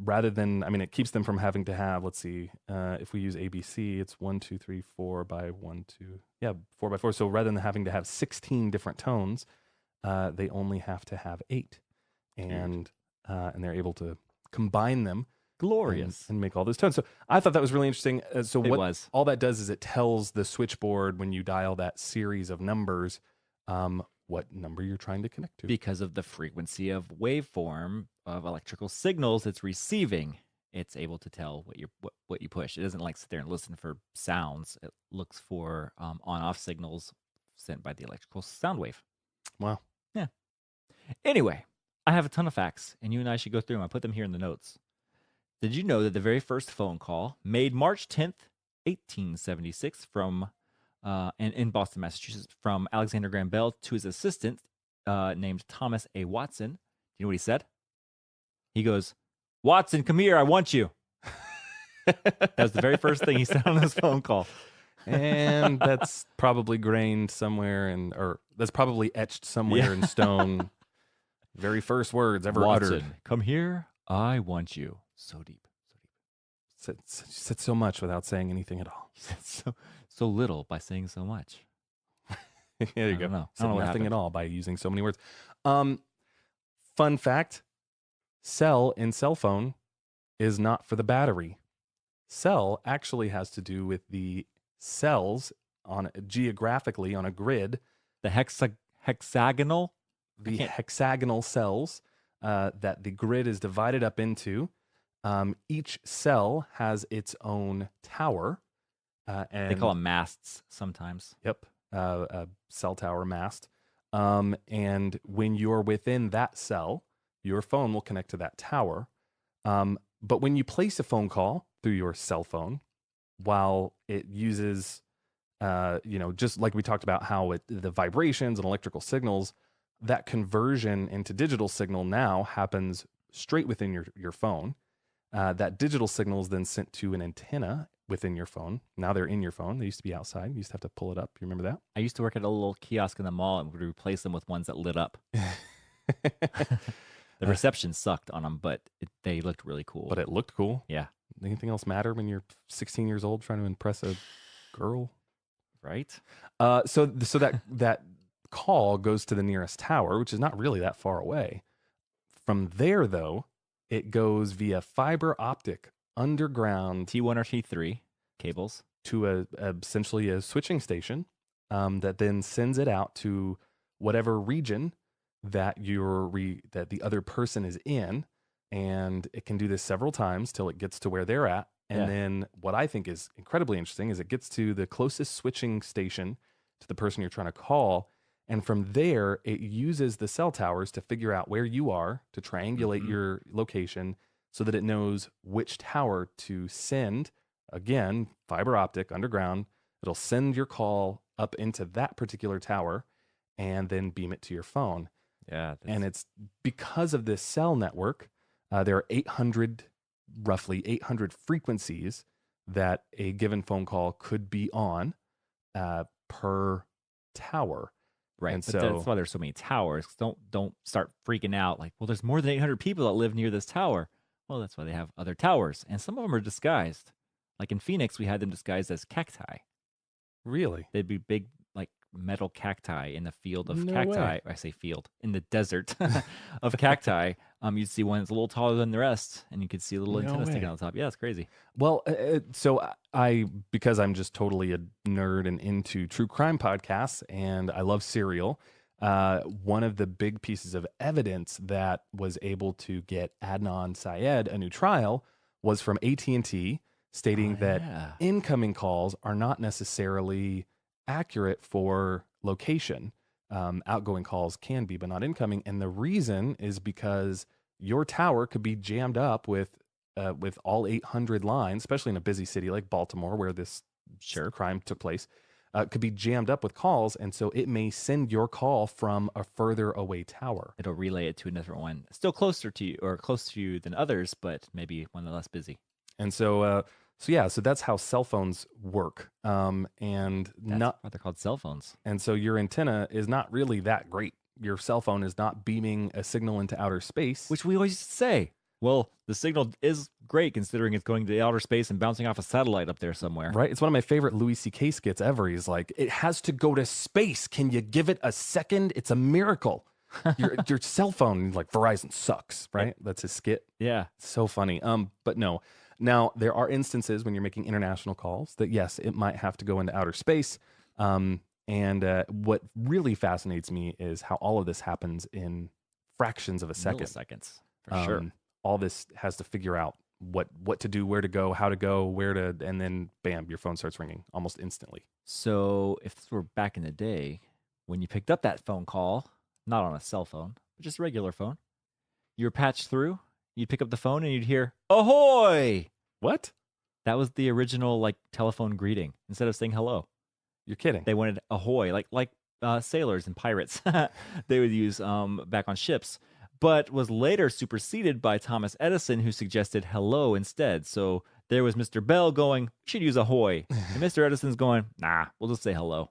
Speaker 3: rather than, I mean, it keeps them from having to have, let's see, if we use ABC, it's 1, 2, 3, 4 by 1, 2, yeah, 4 by 4. So rather than having to have 16 different tones, they only have to have 8. And they're able to combine them.
Speaker 2: Glorious.
Speaker 3: And make all those tones. So I thought that was really interesting. So
Speaker 2: It
Speaker 3: what
Speaker 2: was.
Speaker 3: all that does is it tells the switchboard when you dial that series of numbers, what number you're trying to connect to.
Speaker 2: Because of the frequency of waveform of electrical signals it's receiving, it's able to tell what you push. It doesn't like sit there and listen for sounds. It looks for on-off signals sent by the electrical sound wave.
Speaker 3: Wow.
Speaker 2: Yeah. Anyway, I have a ton of facts, and you and I should go through them. I put them here in the notes. Did you know that the very first phone call made March 10th, 1876 from in Boston, Massachusetts, from Alexander Graham Bell to his assistant named Thomas A. Watson. Do you know what he said? He goes, "Watson, come here. I want you." That was the very first thing he said on his phone call.
Speaker 3: And that's probably grained somewhere or that's probably etched somewhere in stone. Very first words ever
Speaker 2: Watson,
Speaker 3: uttered.
Speaker 2: come here. I want you. So deep, so deep.
Speaker 3: Said so much without saying anything at all.
Speaker 2: He said so little by saying so much.
Speaker 3: There you
Speaker 2: I
Speaker 3: go.
Speaker 2: don't know. I
Speaker 3: Said
Speaker 2: don't know what
Speaker 3: nothing at
Speaker 2: happened.
Speaker 3: all by using so many words. Fun fact, cell in cell phone is not for the battery. Cell actually has to do with the cells geographically on a grid.
Speaker 2: The hexagonal.
Speaker 3: The hexagonal cells that the grid is divided up into. Each cell has its own tower. And
Speaker 2: They call them masts sometimes.
Speaker 3: Yep, a cell tower mast. And when you're within that cell, your phone will connect to that tower. But when you place a phone call through your cell phone, while it uses, just like we talked about how the vibrations and electrical signals, that conversion into digital signal now happens straight within your phone. That digital signal is then sent to an antenna within your phone. Now they're in your phone. They used to be outside. You used to have to pull it up. You remember that?
Speaker 2: I used to work at a little kiosk in the mall and would replace them with ones that lit up. The reception sucked on them, but they looked really cool.
Speaker 3: But it looked cool.
Speaker 2: Yeah.
Speaker 3: Anything else matter when you're 16 years old trying to impress a girl?
Speaker 2: Right?
Speaker 3: So that call goes to the nearest tower, which is not really that far away. From there, though, it goes via fiber optic underground
Speaker 2: T1 or T3 cables.
Speaker 3: to essentially a switching station that then sends it out to whatever region that that the other person is in, and it can do this several times till it gets to where they're at. And then what I think is incredibly interesting is it gets to the closest switching station to the person you're trying to call. And from there, it uses the cell towers to figure out where you are, to triangulate your location so that it knows which tower to send. Again, fiber optic, underground. It'll send your call up into that particular tower and then beam it to your phone.
Speaker 2: Yeah.
Speaker 3: And it's because of this cell network, there are roughly 800 frequencies that a given phone call could be on per tower.
Speaker 2: Right.
Speaker 3: And
Speaker 2: But
Speaker 3: so
Speaker 2: that's why there's so many towers. Don't start freaking out like, well, there's more than 800 people that live near this tower. Well, that's why they have other towers. And some of them are disguised. Like in Phoenix, we had them disguised as cacti.
Speaker 3: really,
Speaker 2: They'd be big, like metal cacti in the field of
Speaker 3: No
Speaker 2: cacti.
Speaker 3: way.
Speaker 2: I say field, in the desert of cacti. You'd see one that's a little taller than the rest, and you could see a little
Speaker 3: No
Speaker 2: antenna sticking
Speaker 3: way.
Speaker 2: on the top. Yeah, it's crazy.
Speaker 3: well, so because I'm just totally a nerd and into true crime podcasts, and I love Serial. One of the big pieces of evidence that was able to get Adnan Syed a new trial was from AT&T, stating that
Speaker 2: Yeah.
Speaker 3: incoming calls are not necessarily accurate for location. Outgoing calls can be, but not incoming. And the reason is because your tower could be jammed up with all 800 lines, especially in a busy city like Baltimore, where this crime took place. Could be jammed up with calls, and so it may send your call from a further away tower.
Speaker 2: It'll relay it to a different one, still closer to you or closer to you than others, but maybe one less busy.
Speaker 3: And so that's how cell phones work. And
Speaker 2: That's why they're called cell phones.
Speaker 3: And so your antenna is not really that great. Your cell phone is not beaming a signal into outer space.
Speaker 2: Which we always say. Well, the signal is great considering it's going to outer space and bouncing off a satellite up there somewhere.
Speaker 3: Right? It's one of my favorite Louis C.K. skits ever. He's like, it has to go to space. Can you give it a second? It's a miracle. Your cell phone, like Verizon sucks, right? That's his skit.
Speaker 2: Yeah.
Speaker 3: So funny. But no. Now, there are instances when you're making international calls that, yes, it might have to go into outer space. And what really fascinates me is how all of this happens in fractions of a second.
Speaker 2: Milliseconds, for sure.
Speaker 3: All this has to figure out what to do, where to go, how to go, and then bam, your phone starts ringing almost instantly.
Speaker 2: So if this were back in the day, when you picked up that phone call, not on a cell phone, but just a regular phone, you were patched through, you'd pick up the phone and you'd hear, ahoy!
Speaker 3: What?
Speaker 2: That was the original like telephone greeting. Instead of saying hello,
Speaker 3: You're kidding.
Speaker 2: they wanted ahoy, like sailors and pirates they would use back on ships, but was later superseded by Thomas Edison, who suggested hello instead. So there was Mr. Bell going, we should use ahoy. And Mr. Edison's going, nah, we'll just say hello.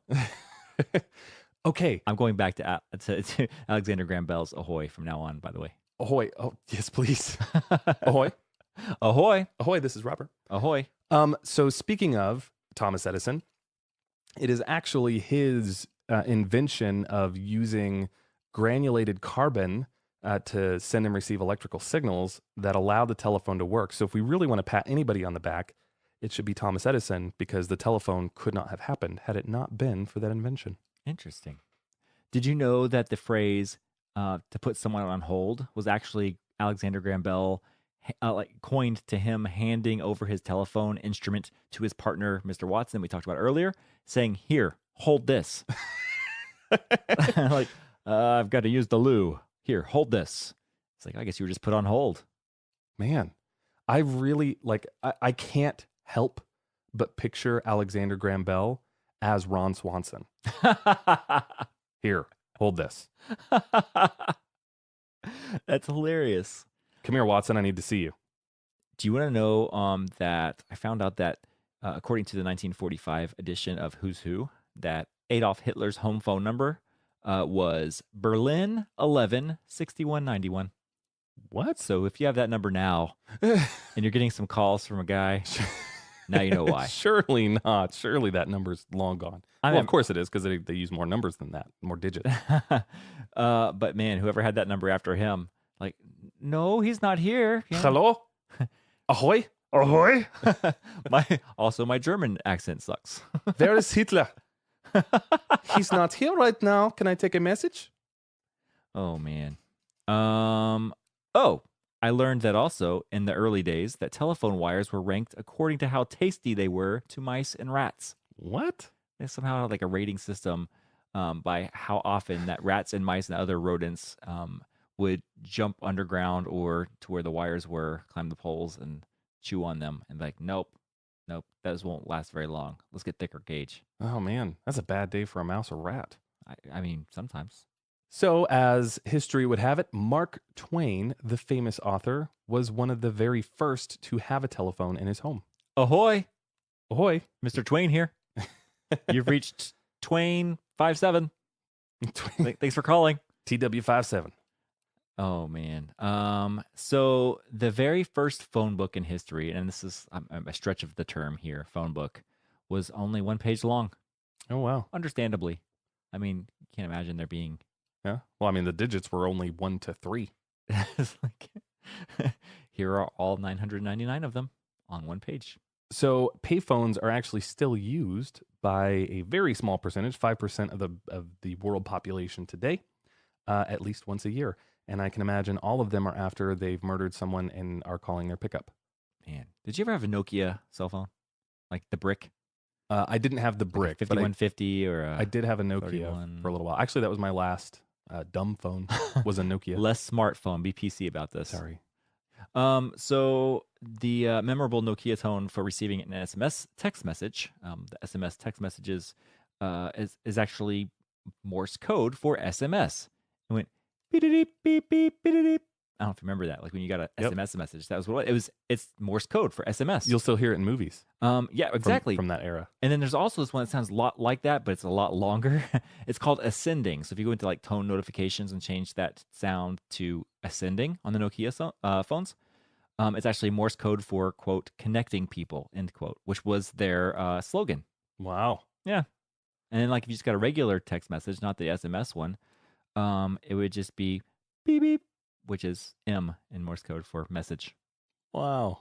Speaker 3: Okay.
Speaker 2: I'm going back to Alexander Graham Bell's ahoy from now on, by the way.
Speaker 3: Ahoy. Oh, yes, please. Ahoy.
Speaker 2: Ahoy.
Speaker 3: Ahoy, this is Robert.
Speaker 2: Ahoy.
Speaker 3: So speaking of Thomas Edison, it is actually his invention of using granulated carbon to send and receive electrical signals that allow the telephone to work. So if we really want to pat anybody on the back, it should be Thomas Edison, because the telephone could not have happened had it not been for that invention.
Speaker 2: Interesting. Did you know that the phrase to put someone on hold was actually Alexander Graham Bell coined to him handing over his telephone instrument to his partner, Mr. Watson, we talked about earlier, saying, here, hold this. I've got to use the loo. Here, hold this. It's like, I guess you were just put on hold.
Speaker 3: Man, I really I can't help but picture Alexander Graham Bell as Ron Swanson. Here, hold this.
Speaker 2: That's hilarious.
Speaker 3: Come here, Watson. I need to see you.
Speaker 2: Do you want to know that I found out that according to the 1945 edition of Who's Who, that Adolf Hitler's home phone number was Berlin 11 6191.
Speaker 3: What?
Speaker 2: So if you have that number now and you're getting some calls from a guy, now you know why.
Speaker 3: Surely not. Surely that number's long gone. Well, of course it is, because they use more numbers than that, more digits.
Speaker 2: But man, whoever had that number after him, like, no, he's not here. Yeah.
Speaker 3: Hello? Ahoy? Ahoy?
Speaker 2: My German accent sucks.
Speaker 3: Where is Hitler? He's not here right now. Can I take a message?
Speaker 2: Oh man. Oh, I learned that also in the early days that telephone wires were ranked according to how tasty they were to mice and rats.
Speaker 3: What?
Speaker 2: They somehow had like a rating system by how often that rats and mice and other rodents would jump underground or to where the wires were, climb the poles and chew on them, and like, nope, those won't last very long. Let's get thicker gauge.
Speaker 3: Oh man, that's a bad day for a mouse or rat.
Speaker 2: I mean, sometimes.
Speaker 3: So, as history would have it, Mark Twain, the famous author, was one of the very first to have a telephone in his home.
Speaker 2: Ahoy,
Speaker 3: Ahoy.
Speaker 2: Mr. Twain here. You've reached Twain 57. Thanks for calling.
Speaker 3: TW57.
Speaker 2: Oh man. So the very first phone book in history, and this is a stretch of the term here, phone book, was only 1 page long.
Speaker 3: Oh, wow.
Speaker 2: Understandably. I mean, you can't imagine there being.
Speaker 3: Yeah. Well, I mean, the digits were only 1 to 3.
Speaker 2: It's like, here are all 999 of them on 1 page.
Speaker 3: So payphones are actually still used by a very small percentage, 5% of the world population today, at least once a year. And I can imagine all of them are after they've murdered someone and are calling their pickup.
Speaker 2: Man, did you ever have a Nokia cell phone? Like the brick?
Speaker 3: I didn't have the brick,
Speaker 2: like
Speaker 3: but
Speaker 2: 5150 or
Speaker 3: I did have a Nokia
Speaker 2: 31.
Speaker 3: for a little while. Actually, that was my last dumb phone, was a Nokia.
Speaker 2: Less smartphone. Be PC about this.
Speaker 3: Sorry.
Speaker 2: So the memorable Nokia tone for receiving an SMS text message, the SMS text messages, is actually Morse code for SMS. It went beep beep beep beep beep. I don't know if you remember that. Like when you got a SMS message, that was what it was. It's Morse code for SMS.
Speaker 3: You'll still hear it in movies.
Speaker 2: Yeah, exactly.
Speaker 3: From that era.
Speaker 2: And then there's also this one that sounds a lot like that, but it's a lot longer. It's called ascending. So if you go into like tone notifications and change that sound to ascending on the Nokia phones, it's actually Morse code for, quote, connecting people, end quote, which was their slogan.
Speaker 3: Wow.
Speaker 2: Yeah. And then like if you just got a regular text message, not the SMS one, it would just be beep beep, which is M in Morse code for message.
Speaker 3: Wow.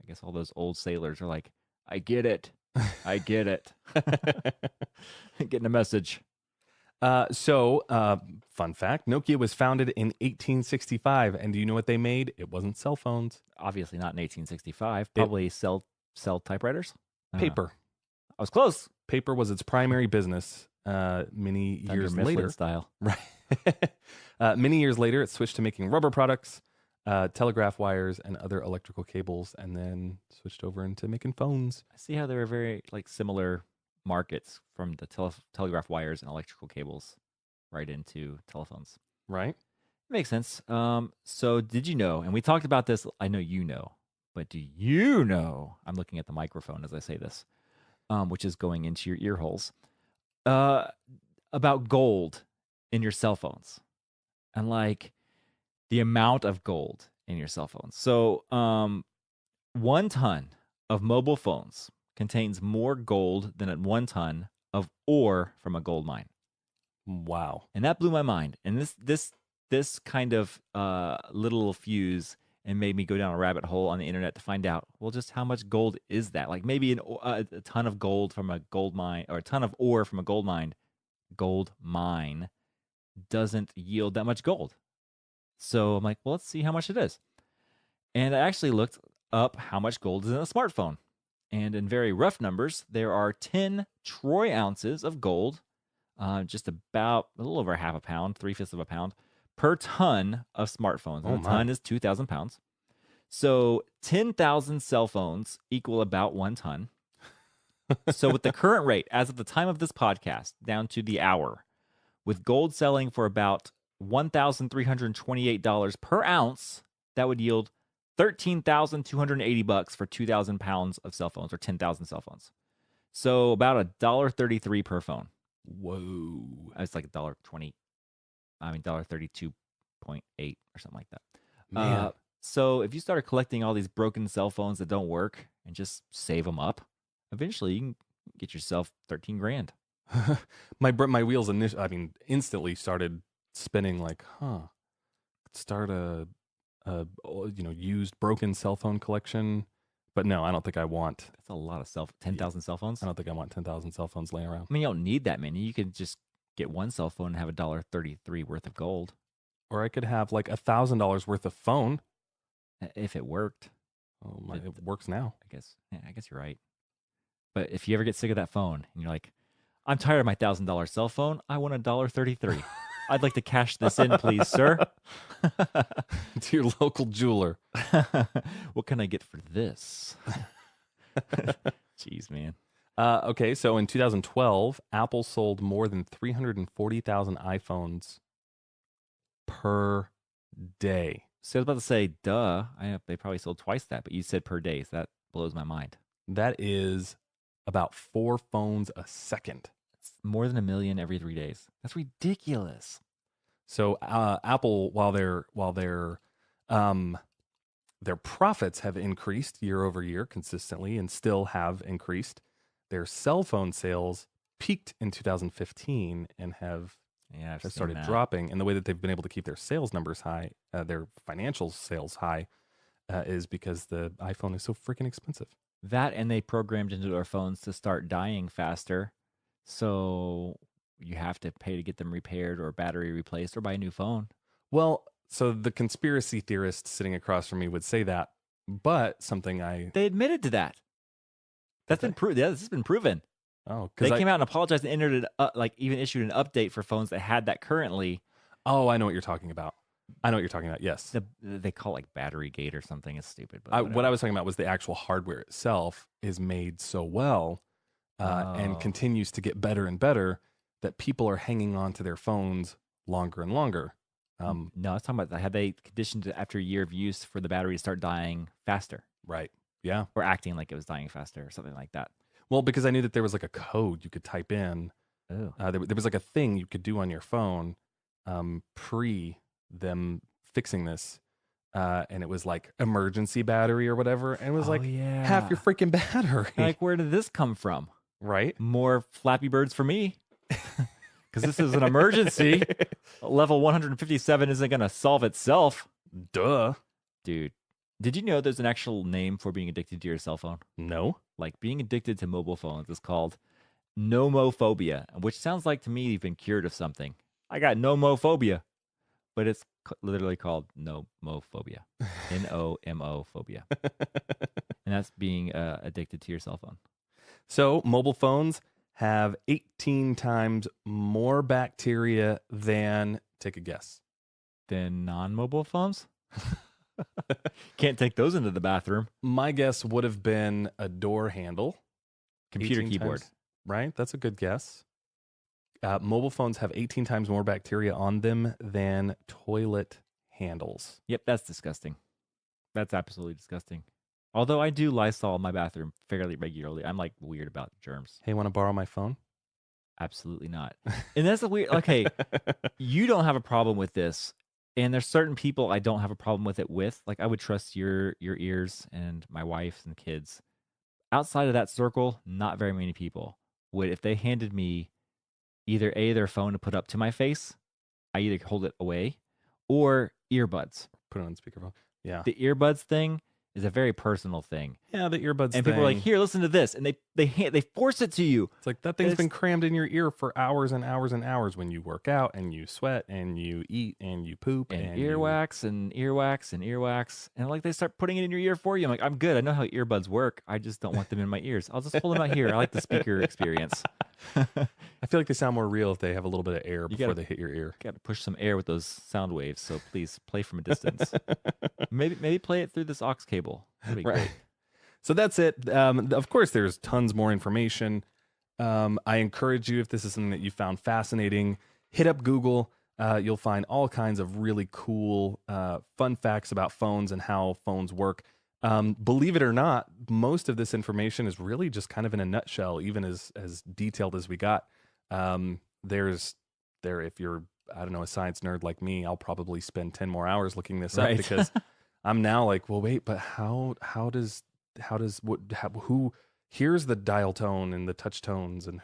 Speaker 2: I guess all those old sailors are like, I get it. I get it. Getting a message.
Speaker 3: Fun fact, Nokia was founded in 1865. And do you know what they made? It wasn't cell phones.
Speaker 2: Obviously not in 1865. Probably cell typewriters.
Speaker 3: Paper.
Speaker 2: I was close.
Speaker 3: Paper was its primary business many years later.
Speaker 2: Style.
Speaker 3: Right. Many years later, it switched to making rubber products, telegraph wires, and other electrical cables, and then switched over into making phones.
Speaker 2: I see how there are very like similar markets from the telegraph wires and electrical cables right into telephones.
Speaker 3: Right.
Speaker 2: Makes sense. So did you know, and we talked about this, I know you know, but do you know, I'm looking at the microphone as I say this, which is going into your ear holes, about gold in your cell phones and like the amount of gold in your cell phones. So 1 ton of mobile phones contains more gold than 1 ton of ore from a gold mine.
Speaker 3: Wow.
Speaker 2: And that blew my mind. And this kind of little fuse and made me go down a rabbit hole on the internet to find out, well, just how much gold is that? Like maybe a ton of gold from a gold mine or a ton of ore from a gold mine doesn't yield that much gold. So I'm like, well, let's see how much it is. And I actually looked up how much gold is in a smartphone. And in very rough numbers, there are 10 troy ounces of gold, just about a little over half a pound, 3/5 of a pound, per ton of smartphones. And a ton is 2,000 pounds. So 10,000 cell phones equal about 1 ton. So with the current rate, as of the time of this podcast, down to the hour, with gold selling for about $1,328 per ounce, that would yield $13,280 for 2,000 pounds of cell phones, or 10,000 cell phones. So about $1.33 per phone.
Speaker 3: Whoa.
Speaker 2: It's like $1.20. I mean, $1.32.8 or something like that.
Speaker 3: Man.
Speaker 2: So if you started collecting all these broken cell phones that don't work and just save them up, eventually you can get yourself 13 grand.
Speaker 3: My wheels instantly started spinning like, start a used broken cell phone collection, But no, I don't think I want.
Speaker 2: That's a lot of 10,000 cell phones.
Speaker 3: I don't think I want 10,000 cell phones laying around.
Speaker 2: I mean, you don't need that many. You could just get one cell phone and have $1.33 worth of gold
Speaker 3: Or I could have like $1,000 worth of phone.
Speaker 2: if it worked.
Speaker 3: Oh my, it works now.
Speaker 2: I guess you're right. But if you ever get sick of that phone and you're like, I'm tired of my $1,000 cell phone, I want $1.33. I'd like to cash this in, please, sir.
Speaker 3: To your local jeweler.
Speaker 2: What can I get for this? Jeez, man.
Speaker 3: Okay, so in 2012, Apple sold more than 340,000 iPhones per day.
Speaker 2: So I was about to say, duh. They probably sold twice that, but you said per day, so that blows my mind.
Speaker 3: That is about 4 phones a second.
Speaker 2: It's more than 1 million every 3 days. That's ridiculous.
Speaker 3: So Apple, while their profits have increased year over year consistently and still have increased, their cell phone sales peaked in 2015 and have started dropping. And the way that they've been able to keep their sales numbers high, their financial sales high, is because the iPhone is so freaking expensive.
Speaker 2: That, and they programmed into their phones to start dying faster. So you have to pay to get them repaired or battery replaced or buy a new phone.
Speaker 3: Well, so the conspiracy theorist sitting across from me would say that, but something
Speaker 2: They admitted to that. That's been proven. Yeah, this has been proven.
Speaker 3: Oh,
Speaker 2: They
Speaker 3: because
Speaker 2: came out and apologized and entered even issued an update for phones that had that currently.
Speaker 3: Oh, I know what you're talking about. Yes.
Speaker 2: They call it like Battery Gate or something. It's stupid. But
Speaker 3: What I was talking about was the actual hardware itself is made so well and continues to get better and better that people are hanging on to their phones longer and longer.
Speaker 2: No, I was talking about had they conditioned it after a year of use for the battery to start dying faster.
Speaker 3: Right. Yeah.
Speaker 2: Or acting like it was dying faster or something like that.
Speaker 3: Well, because I knew that there was like a code you could type in.
Speaker 2: Oh.
Speaker 3: There was like a thing you could do on your phone pre them fixing this. And it was like emergency battery or whatever. And it was half your freaking battery.
Speaker 2: Like, where did this come from?
Speaker 3: Right.
Speaker 2: More Flappy Birds for me. Because this is an emergency. Level 157 isn't going to solve itself.
Speaker 3: Duh.
Speaker 2: Dude, did you know there's an actual name for being addicted to your cell phone?
Speaker 3: No.
Speaker 2: Like being addicted to mobile phones is called nomophobia, which sounds like to me you've been cured of something. I got nomophobia, but it's literally called nomophobia. N-O-M-O phobia. And that's being addicted to your cell phone.
Speaker 3: So mobile phones have 18 times more bacteria than, take a guess.
Speaker 2: Than non-mobile phones? Can't take those into the bathroom.
Speaker 3: My guess would have been a door handle.
Speaker 2: Computer keyboard.
Speaker 3: Times, right? That's a good guess. Mobile phones have 18 times more bacteria on them than toilet handles.
Speaker 2: Yep, that's disgusting. That's absolutely disgusting. Although I do Lysol my bathroom fairly regularly. I'm like weird about germs.
Speaker 3: Hey, want to borrow my phone?
Speaker 2: Absolutely not. And that's a weird, okay, you don't have a problem with this. And there's certain people I don't have a problem with it with. Like I would trust your ears and my wife and kids. Outside of that circle, not very many people would. If they handed me either their phone to put up to my face, I either hold it away, or earbuds.
Speaker 3: Put it on speakerphone. Yeah.
Speaker 2: The earbuds thing is a very personal thing.
Speaker 3: Yeah, the earbuds
Speaker 2: and
Speaker 3: thing.
Speaker 2: people are like, here, listen to this. And they force it to you.
Speaker 3: It's like that thing's been crammed in your ear for hours and hours and hours when you work out and you sweat and you eat and you poop.
Speaker 2: And earwax and earwax and earwax. And like they start putting it in your ear for you. I'm like, I'm good. I know how earbuds work. I just don't want them in my ears. I'll just hold them out here. I like the speaker experience.
Speaker 3: I feel like they sound more real if they have a little bit of air before they hit your ear.
Speaker 2: Got to push some air with those sound waves. So please play from a distance. maybe play it through this aux cable. That'd be great.
Speaker 3: So that's it. Of course, there's tons more information. I encourage you, if this is something that you found fascinating, hit up Google. You'll find all kinds of really cool, fun facts about phones and how phones work. Believe it or not, most of this information is really just kind of in a nutshell, even as detailed as we got. If you're, I don't know, a science nerd like me, I'll probably spend 10 more hours looking this up because I'm now like, well, wait, but who here's the dial tone and the touch tones and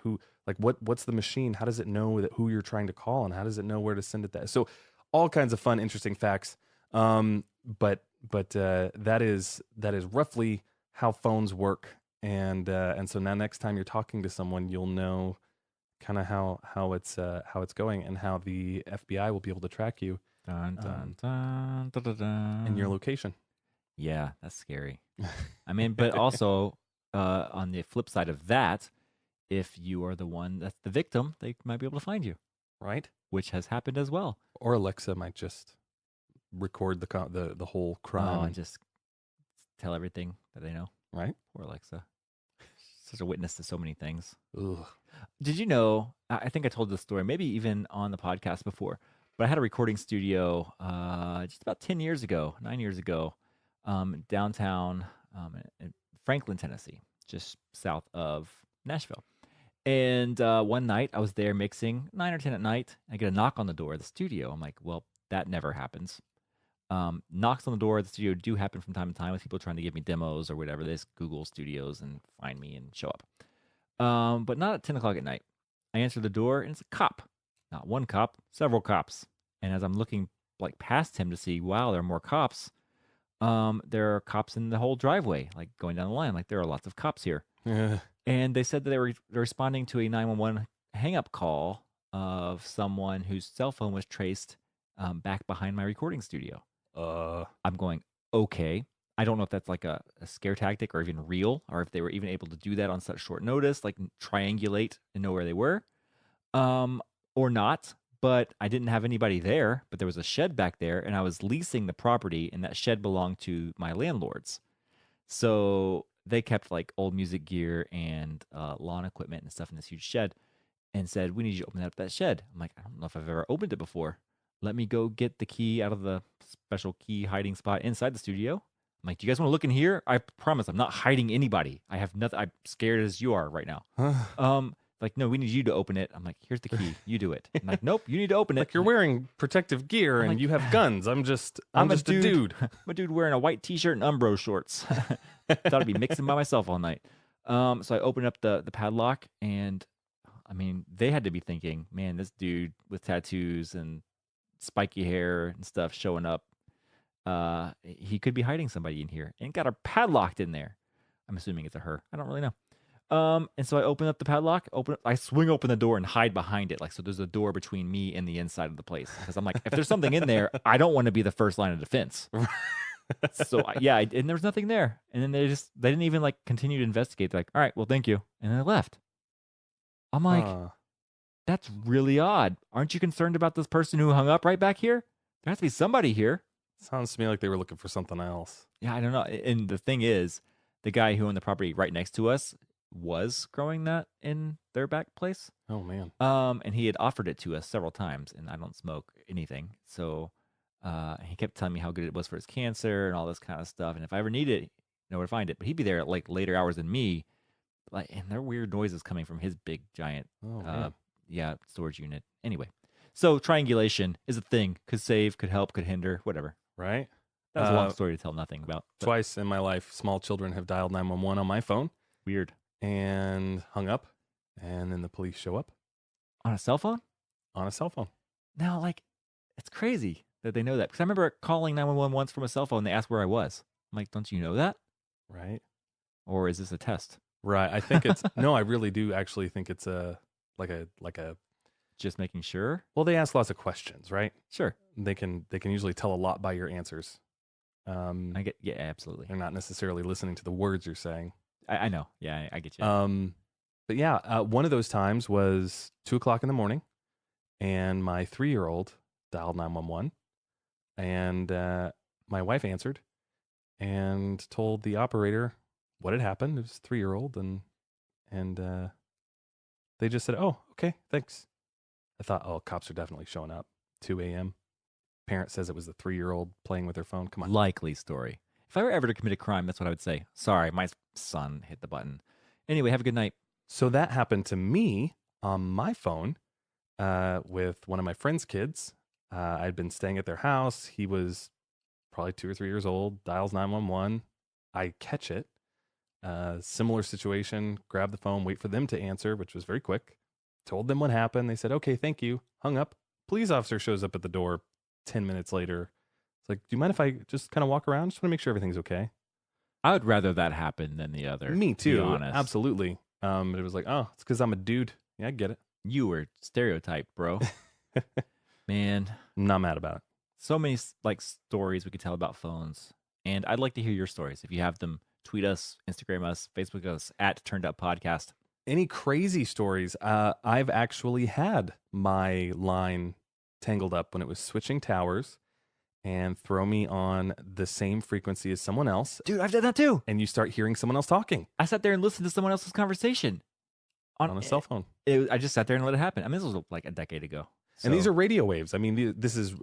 Speaker 3: what's the machine? How does it know that who you're trying to call and how does it know where to send it? So all kinds of fun, interesting facts. But that is roughly how phones work, and so now next time you're talking to someone, you'll know kind of how it's going, and how the FBI will be able to track you
Speaker 2: Dun, dun, dun, dun, dun, dun.
Speaker 3: and your location.
Speaker 2: Yeah, that's scary. I mean, but also on the flip side of that, if you are the one that's the victim, they might be able to find you,
Speaker 3: Right?
Speaker 2: which has happened as well.
Speaker 3: Or Alexa might just record the whole crime.
Speaker 2: And just tell everything that they know.
Speaker 3: Right?
Speaker 2: Poor Alexa. Such a witness to so many things.
Speaker 3: Ugh.
Speaker 2: Did you know, I think I told this story, maybe even on the podcast before, but I had a recording studio just about 9 years ago, downtown in Franklin, Tennessee, just south of Nashville. And one night I was there mixing 9 or 10 at night. I get a knock on the door of the studio. I'm like, well, that never happens. Knocks on the door of the studio do happen from time to time with people trying to give me demos or whatever. They just Google studios and find me and show up. But not at 10 o'clock at night. I answer the door and it's a cop. Not one cop, several cops. And as I'm looking like past him to see, wow, there are more cops. There are cops in the whole driveway, like going down the line. Like there are lots of cops here. And they said that they were responding to a 911 hang-up call of someone whose cell phone was traced back behind my recording studio. I'm going, okay. I don't know if that's like a scare tactic or even real, or if they were even able to do that on such short notice, like triangulate and know where they were, or not. But I didn't have anybody there, but there was a shed back there, and I was leasing the property, and that shed belonged to my landlords. So they kept like old music gear and lawn equipment and stuff in this huge shed, and said, we need you to open up that shed. I'm like, I don't know if I've ever opened it before. Let me go get the key out of the special key hiding spot inside the studio. I'm like, do you guys want to look in here? I promise I'm not hiding anybody. I have nothing. I'm scared as you are right now. Like, no, we need you to open it. I'm like, here's the key. You do it. I'm like, nope, you need to open it.
Speaker 3: Like you're wearing protective gear and
Speaker 2: like,
Speaker 3: you have guns. I'm just a dude.
Speaker 2: I'm a dude wearing a white t-shirt and Umbro shorts. Thought I'd be mixing by myself all night. So I opened up the padlock, and I mean, they had to be thinking, man, this dude with tattoos and spiky hair and stuff showing up, he could be hiding somebody in here, and got her padlocked in there. I'm assuming it's a her. I don't really know. And so I open up the padlock, I swing open the door and hide behind it. Like, so there's a door between me and the inside of the place. Because I'm like, if there's something in there, I don't want to be the first line of defense. So and there was nothing there. And then they didn't even like continue to investigate. They're like, all right, well, thank you. And then they left. I'm like, that's really odd. Aren't you concerned about this person who hung up right back here? There has to be somebody here.
Speaker 3: Sounds to me like they were looking for something else.
Speaker 2: Yeah, I don't know. And the thing is, the guy who owned the property right next to us was growing that in their back place.
Speaker 3: Oh man.
Speaker 2: And he had offered it to us several times, and I don't smoke anything. So he kept telling me how good it was for his cancer and all this kind of stuff. And if I ever need it, know where to find it. But he'd be there at like later hours than me. Like, and there are weird noises coming from his big giant storage unit. Anyway, so triangulation is a thing. Could save, could help, could hinder, whatever.
Speaker 3: Right?
Speaker 2: That was a long story to tell nothing about.
Speaker 3: Twice in my life, small children have dialed 911 on my phone.
Speaker 2: Weird.
Speaker 3: And hung up, and then the police show up.
Speaker 2: On a cell phone?
Speaker 3: On a cell phone.
Speaker 2: Now, like, it's crazy that they know that. Because I remember calling 911 once from a cell phone. They asked where I was. I'm like, don't you know that?
Speaker 3: Right.
Speaker 2: Or is this a test?
Speaker 3: Right. I think it's no. I really do actually think it's like a.
Speaker 2: Just making sure.
Speaker 3: Well, they ask lots of questions, right?
Speaker 2: Sure.
Speaker 3: They can usually tell a lot by your answers.
Speaker 2: Absolutely.
Speaker 3: They're not necessarily listening to the words you're saying.
Speaker 2: I know. Yeah, I get you.
Speaker 3: But yeah, one of those times was 2:00 in the morning, and my 3-year-old dialed 911, and my wife answered and told the operator what had happened. It was 3-year-old, and they just said, "Oh, okay, thanks." I thought, "Oh, cops are definitely showing up." 2 a.m. Parent says it was the 3-year-old playing with her phone. Come on.
Speaker 2: Likely story. If I were ever to commit a crime, that's what I would say. Sorry, my son hit the button. Anyway, have a good night.
Speaker 3: So that happened to me on my phone with one of my friend's kids. I'd been staying at their house. He was probably 2 or 3 years old, dials 911. I catch it. Similar situation, grab the phone, wait for them to answer, which was very quick. Told them what happened. They said, okay, thank you. Hung up. Police officer shows up at the door 10 minutes later. It's like, do you mind if I just kind of walk around? Just want to make sure everything's okay.
Speaker 2: I would rather that happen than the other.
Speaker 3: Me
Speaker 2: to be
Speaker 3: too.
Speaker 2: honest.
Speaker 3: Absolutely. It was like, oh, it's because I'm a dude. Yeah, I get it.
Speaker 2: You were stereotyped, bro. Man,
Speaker 3: I'm not mad about it.
Speaker 2: so many like stories we could tell about phones, and I'd like to hear your stories. If you have them, tweet us, Instagram us, Facebook us at Turned Up Podcast.
Speaker 3: Any crazy stories? I've actually had my line tangled up when it was switching towers and throw me on the same frequency as someone else,
Speaker 2: Dude, I've done that too.
Speaker 3: and you start hearing someone else talking
Speaker 2: I sat there and listened to someone else's conversation
Speaker 3: on a cell phone.
Speaker 2: I just sat there and let it happen. I mean, this was like a decade ago.
Speaker 3: And these
Speaker 2: So-
Speaker 3: are radio waves. I mean, this is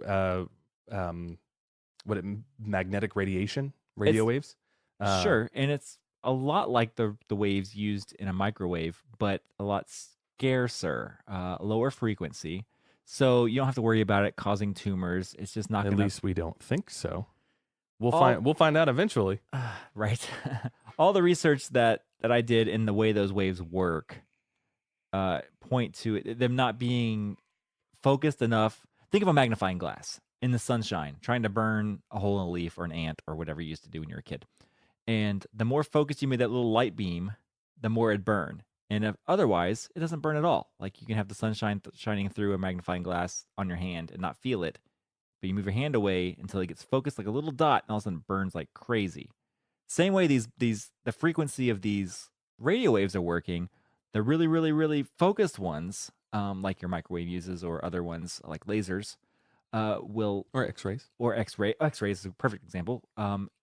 Speaker 3: magnetic radiation radio waves.
Speaker 2: sure, and it's a lot like the waves used in a microwave, but a lot scarcer, lower frequency. So you don't have to worry about it causing tumors. It's just not
Speaker 3: At
Speaker 2: going to
Speaker 3: least we don't think so. We'll
Speaker 2: All-
Speaker 3: find out eventually.
Speaker 2: right. All the research that I did in the way those waves work point to them not being focused enough. Think of a magnifying glass in the sunshine, trying to burn a hole in a leaf or an ant or whatever you used to do when you were a kid. And the more focused you made that little light beam, the more it'd burn. And if otherwise, it doesn't burn at all. Like you can have the sunshine shining through a magnifying glass on your hand and not feel it. But you move your hand away until it gets focused like a little dot, and all of a sudden it burns like crazy. Same way the frequency of these radio waves are working. The really, really, really focused ones, like your microwave uses or other ones like lasers, will
Speaker 3: Or X-rays.
Speaker 2: or X-rays is a perfect example,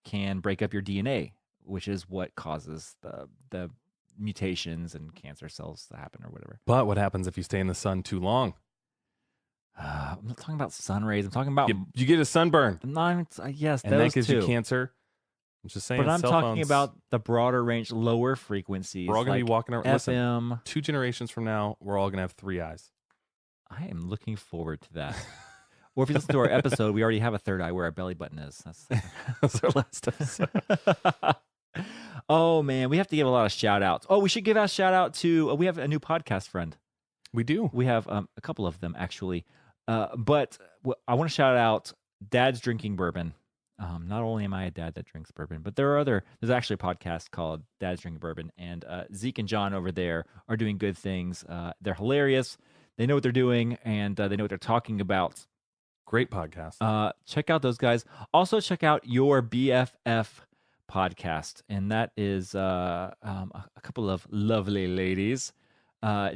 Speaker 2: can break up your DNA, which is what causes the mutations and cancer cells to happen or whatever.
Speaker 3: But what happens if you stay in the sun too long?
Speaker 2: I'm not talking about sun rays. I'm talking about
Speaker 3: You get a sunburn,
Speaker 2: yes,
Speaker 3: and that
Speaker 2: those
Speaker 3: gives
Speaker 2: two.
Speaker 3: you cancer. I'm just saying.
Speaker 2: But I'm
Speaker 3: cell
Speaker 2: talking
Speaker 3: phones,
Speaker 2: about the broader range, lower frequencies.
Speaker 3: We're all gonna
Speaker 2: like
Speaker 3: be walking around. Listen,
Speaker 2: FM.
Speaker 3: 2 generations from now, we're all gonna have 3 eyes.
Speaker 2: I am looking forward to that. Or if you listen to our episode, we already have a third eye where our belly button is.
Speaker 3: That's our last episode.
Speaker 2: Oh man, we have to give a lot of shout outs. Oh, we should give a shout out to we have a new podcast friend.
Speaker 3: We do.
Speaker 2: We have a couple of them actually. But I want to shout out Dad's Drinking Bourbon. Not only am I a dad that drinks bourbon, but there's actually a podcast called Dad's Drinking Bourbon, and Zeke and John over there are doing good things. They're hilarious. They know what they're doing, and they know what they're talking about.
Speaker 3: Great podcast.
Speaker 2: Check out those guys. Also, check out Your BFF podcast, and that is a couple of lovely ladies,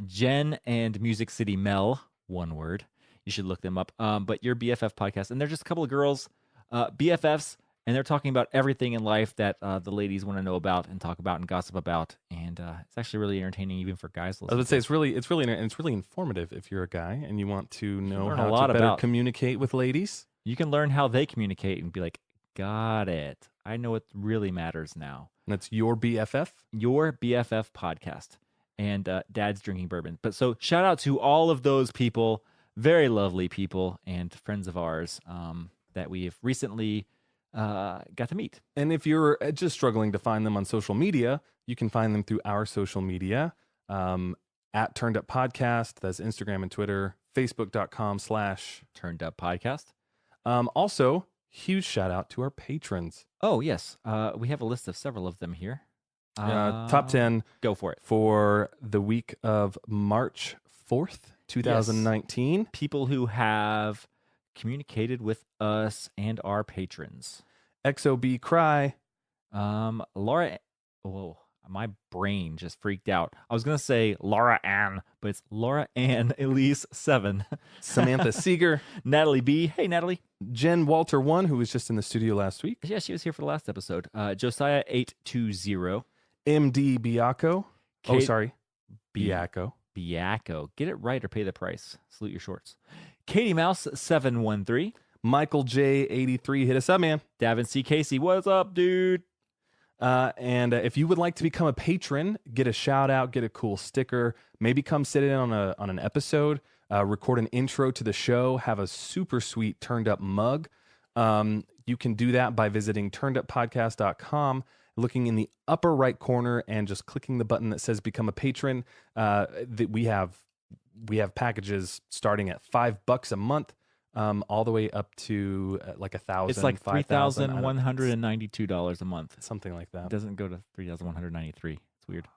Speaker 2: Jen and Music City Mel, one word. You should look them up. But Your BFF podcast, and they're just a couple of girls, BFFs, and they're talking about everything in life that the ladies want to know about and talk about and gossip about, and it's actually really entertaining even for guys.
Speaker 3: I was going to say it's really informative if you're a guy and you want to know
Speaker 2: learn
Speaker 3: how
Speaker 2: a lot
Speaker 3: to better
Speaker 2: about-
Speaker 3: communicate with ladies.
Speaker 2: You can learn how they communicate and be like, got it. I know what really matters now.
Speaker 3: And that's Your BFF.
Speaker 2: Your BFF podcast and Dad's Drinking Bourbon. But so shout out to all of those people, very lovely people and friends of ours that we've recently got to meet.
Speaker 3: And if you're just struggling to find them on social media, you can find them through our social media at Turned Up Podcast. That's Instagram and Twitter, Facebook.com/
Speaker 2: Turned Up Podcast.
Speaker 3: Also, huge shout out to our patrons.
Speaker 2: Oh, yes. We have a list of several of them here.
Speaker 3: Top 10
Speaker 2: Go for it.
Speaker 3: for the week of March 4th, 2019.
Speaker 2: People who have communicated with us and our patrons.
Speaker 3: XOB Cry.
Speaker 2: Laura, whoa, my brain just freaked out. I was going to say Laura Ann, but it's Laura Ann Elise 7.
Speaker 3: Samantha Seeger.
Speaker 2: Natalie B. Hey, Natalie.
Speaker 3: Jen Walter 1, who was just in the studio last week.
Speaker 2: Yeah, she was here for the last episode. Josiah 820.
Speaker 3: MD Biaco.
Speaker 2: Kate-
Speaker 3: Sorry.
Speaker 2: B-
Speaker 3: Biaco.
Speaker 2: Biaco. Get it right or pay the price. Salute your shorts. Katie Mouse 713.
Speaker 3: Michael J83. Hit us up, man.
Speaker 2: Davin C. Casey. What's up, dude?
Speaker 3: And if you would like to become a patron, get a shout out, get a cool sticker, maybe come sit in on an episode, record an intro to the show, have a super sweet Turned Up mug. You can do that by visiting turneduppodcast.com, looking in the upper right corner and just clicking the button that says become a patron. That we have packages starting at $5 a month. all the way up to like 1,000.
Speaker 2: It's like
Speaker 3: $5,000, I don't-
Speaker 2: $3,192 a month.
Speaker 3: something like
Speaker 2: It
Speaker 3: that.
Speaker 2: doesn't go to 3,193. It's weird.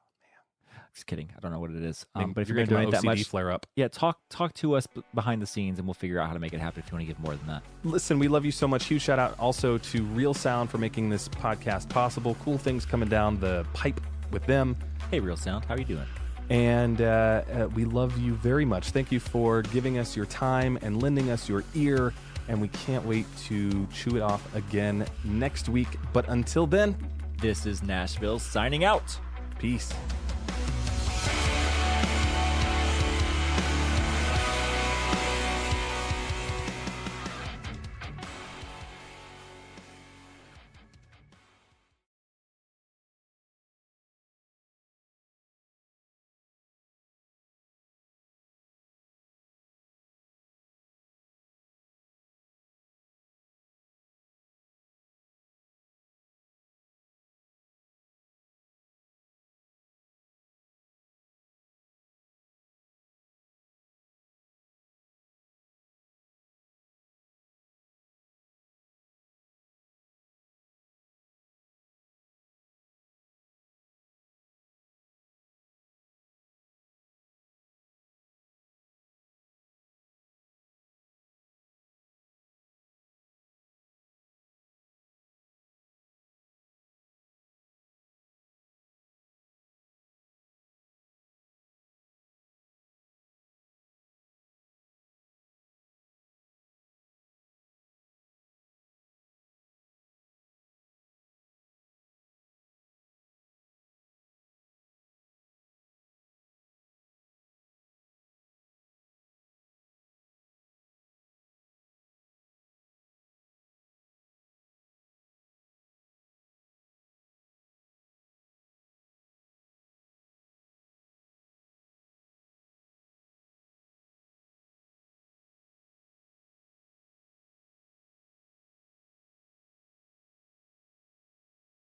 Speaker 2: Just kidding. I don't know what it is.
Speaker 3: Maybe
Speaker 2: But if
Speaker 3: you're
Speaker 2: you're going to
Speaker 3: getting
Speaker 2: donate that
Speaker 3: OCD
Speaker 2: much,
Speaker 3: flare up.
Speaker 2: yeah, talk to us behind the scenes, and we'll figure out how to make it happen if you want to give more than that.
Speaker 3: Listen, we love you so much. Huge shout out also to Real Sound for making this podcast possible. Cool things coming down the pipe with them.
Speaker 2: Hey, Real Sound, how are you doing?
Speaker 3: And we love you very much. Thank you for giving us your time and lending us your ear. And we can't wait to chew it off again next week. But until then,
Speaker 2: This is Nashville signing out.
Speaker 3: peace.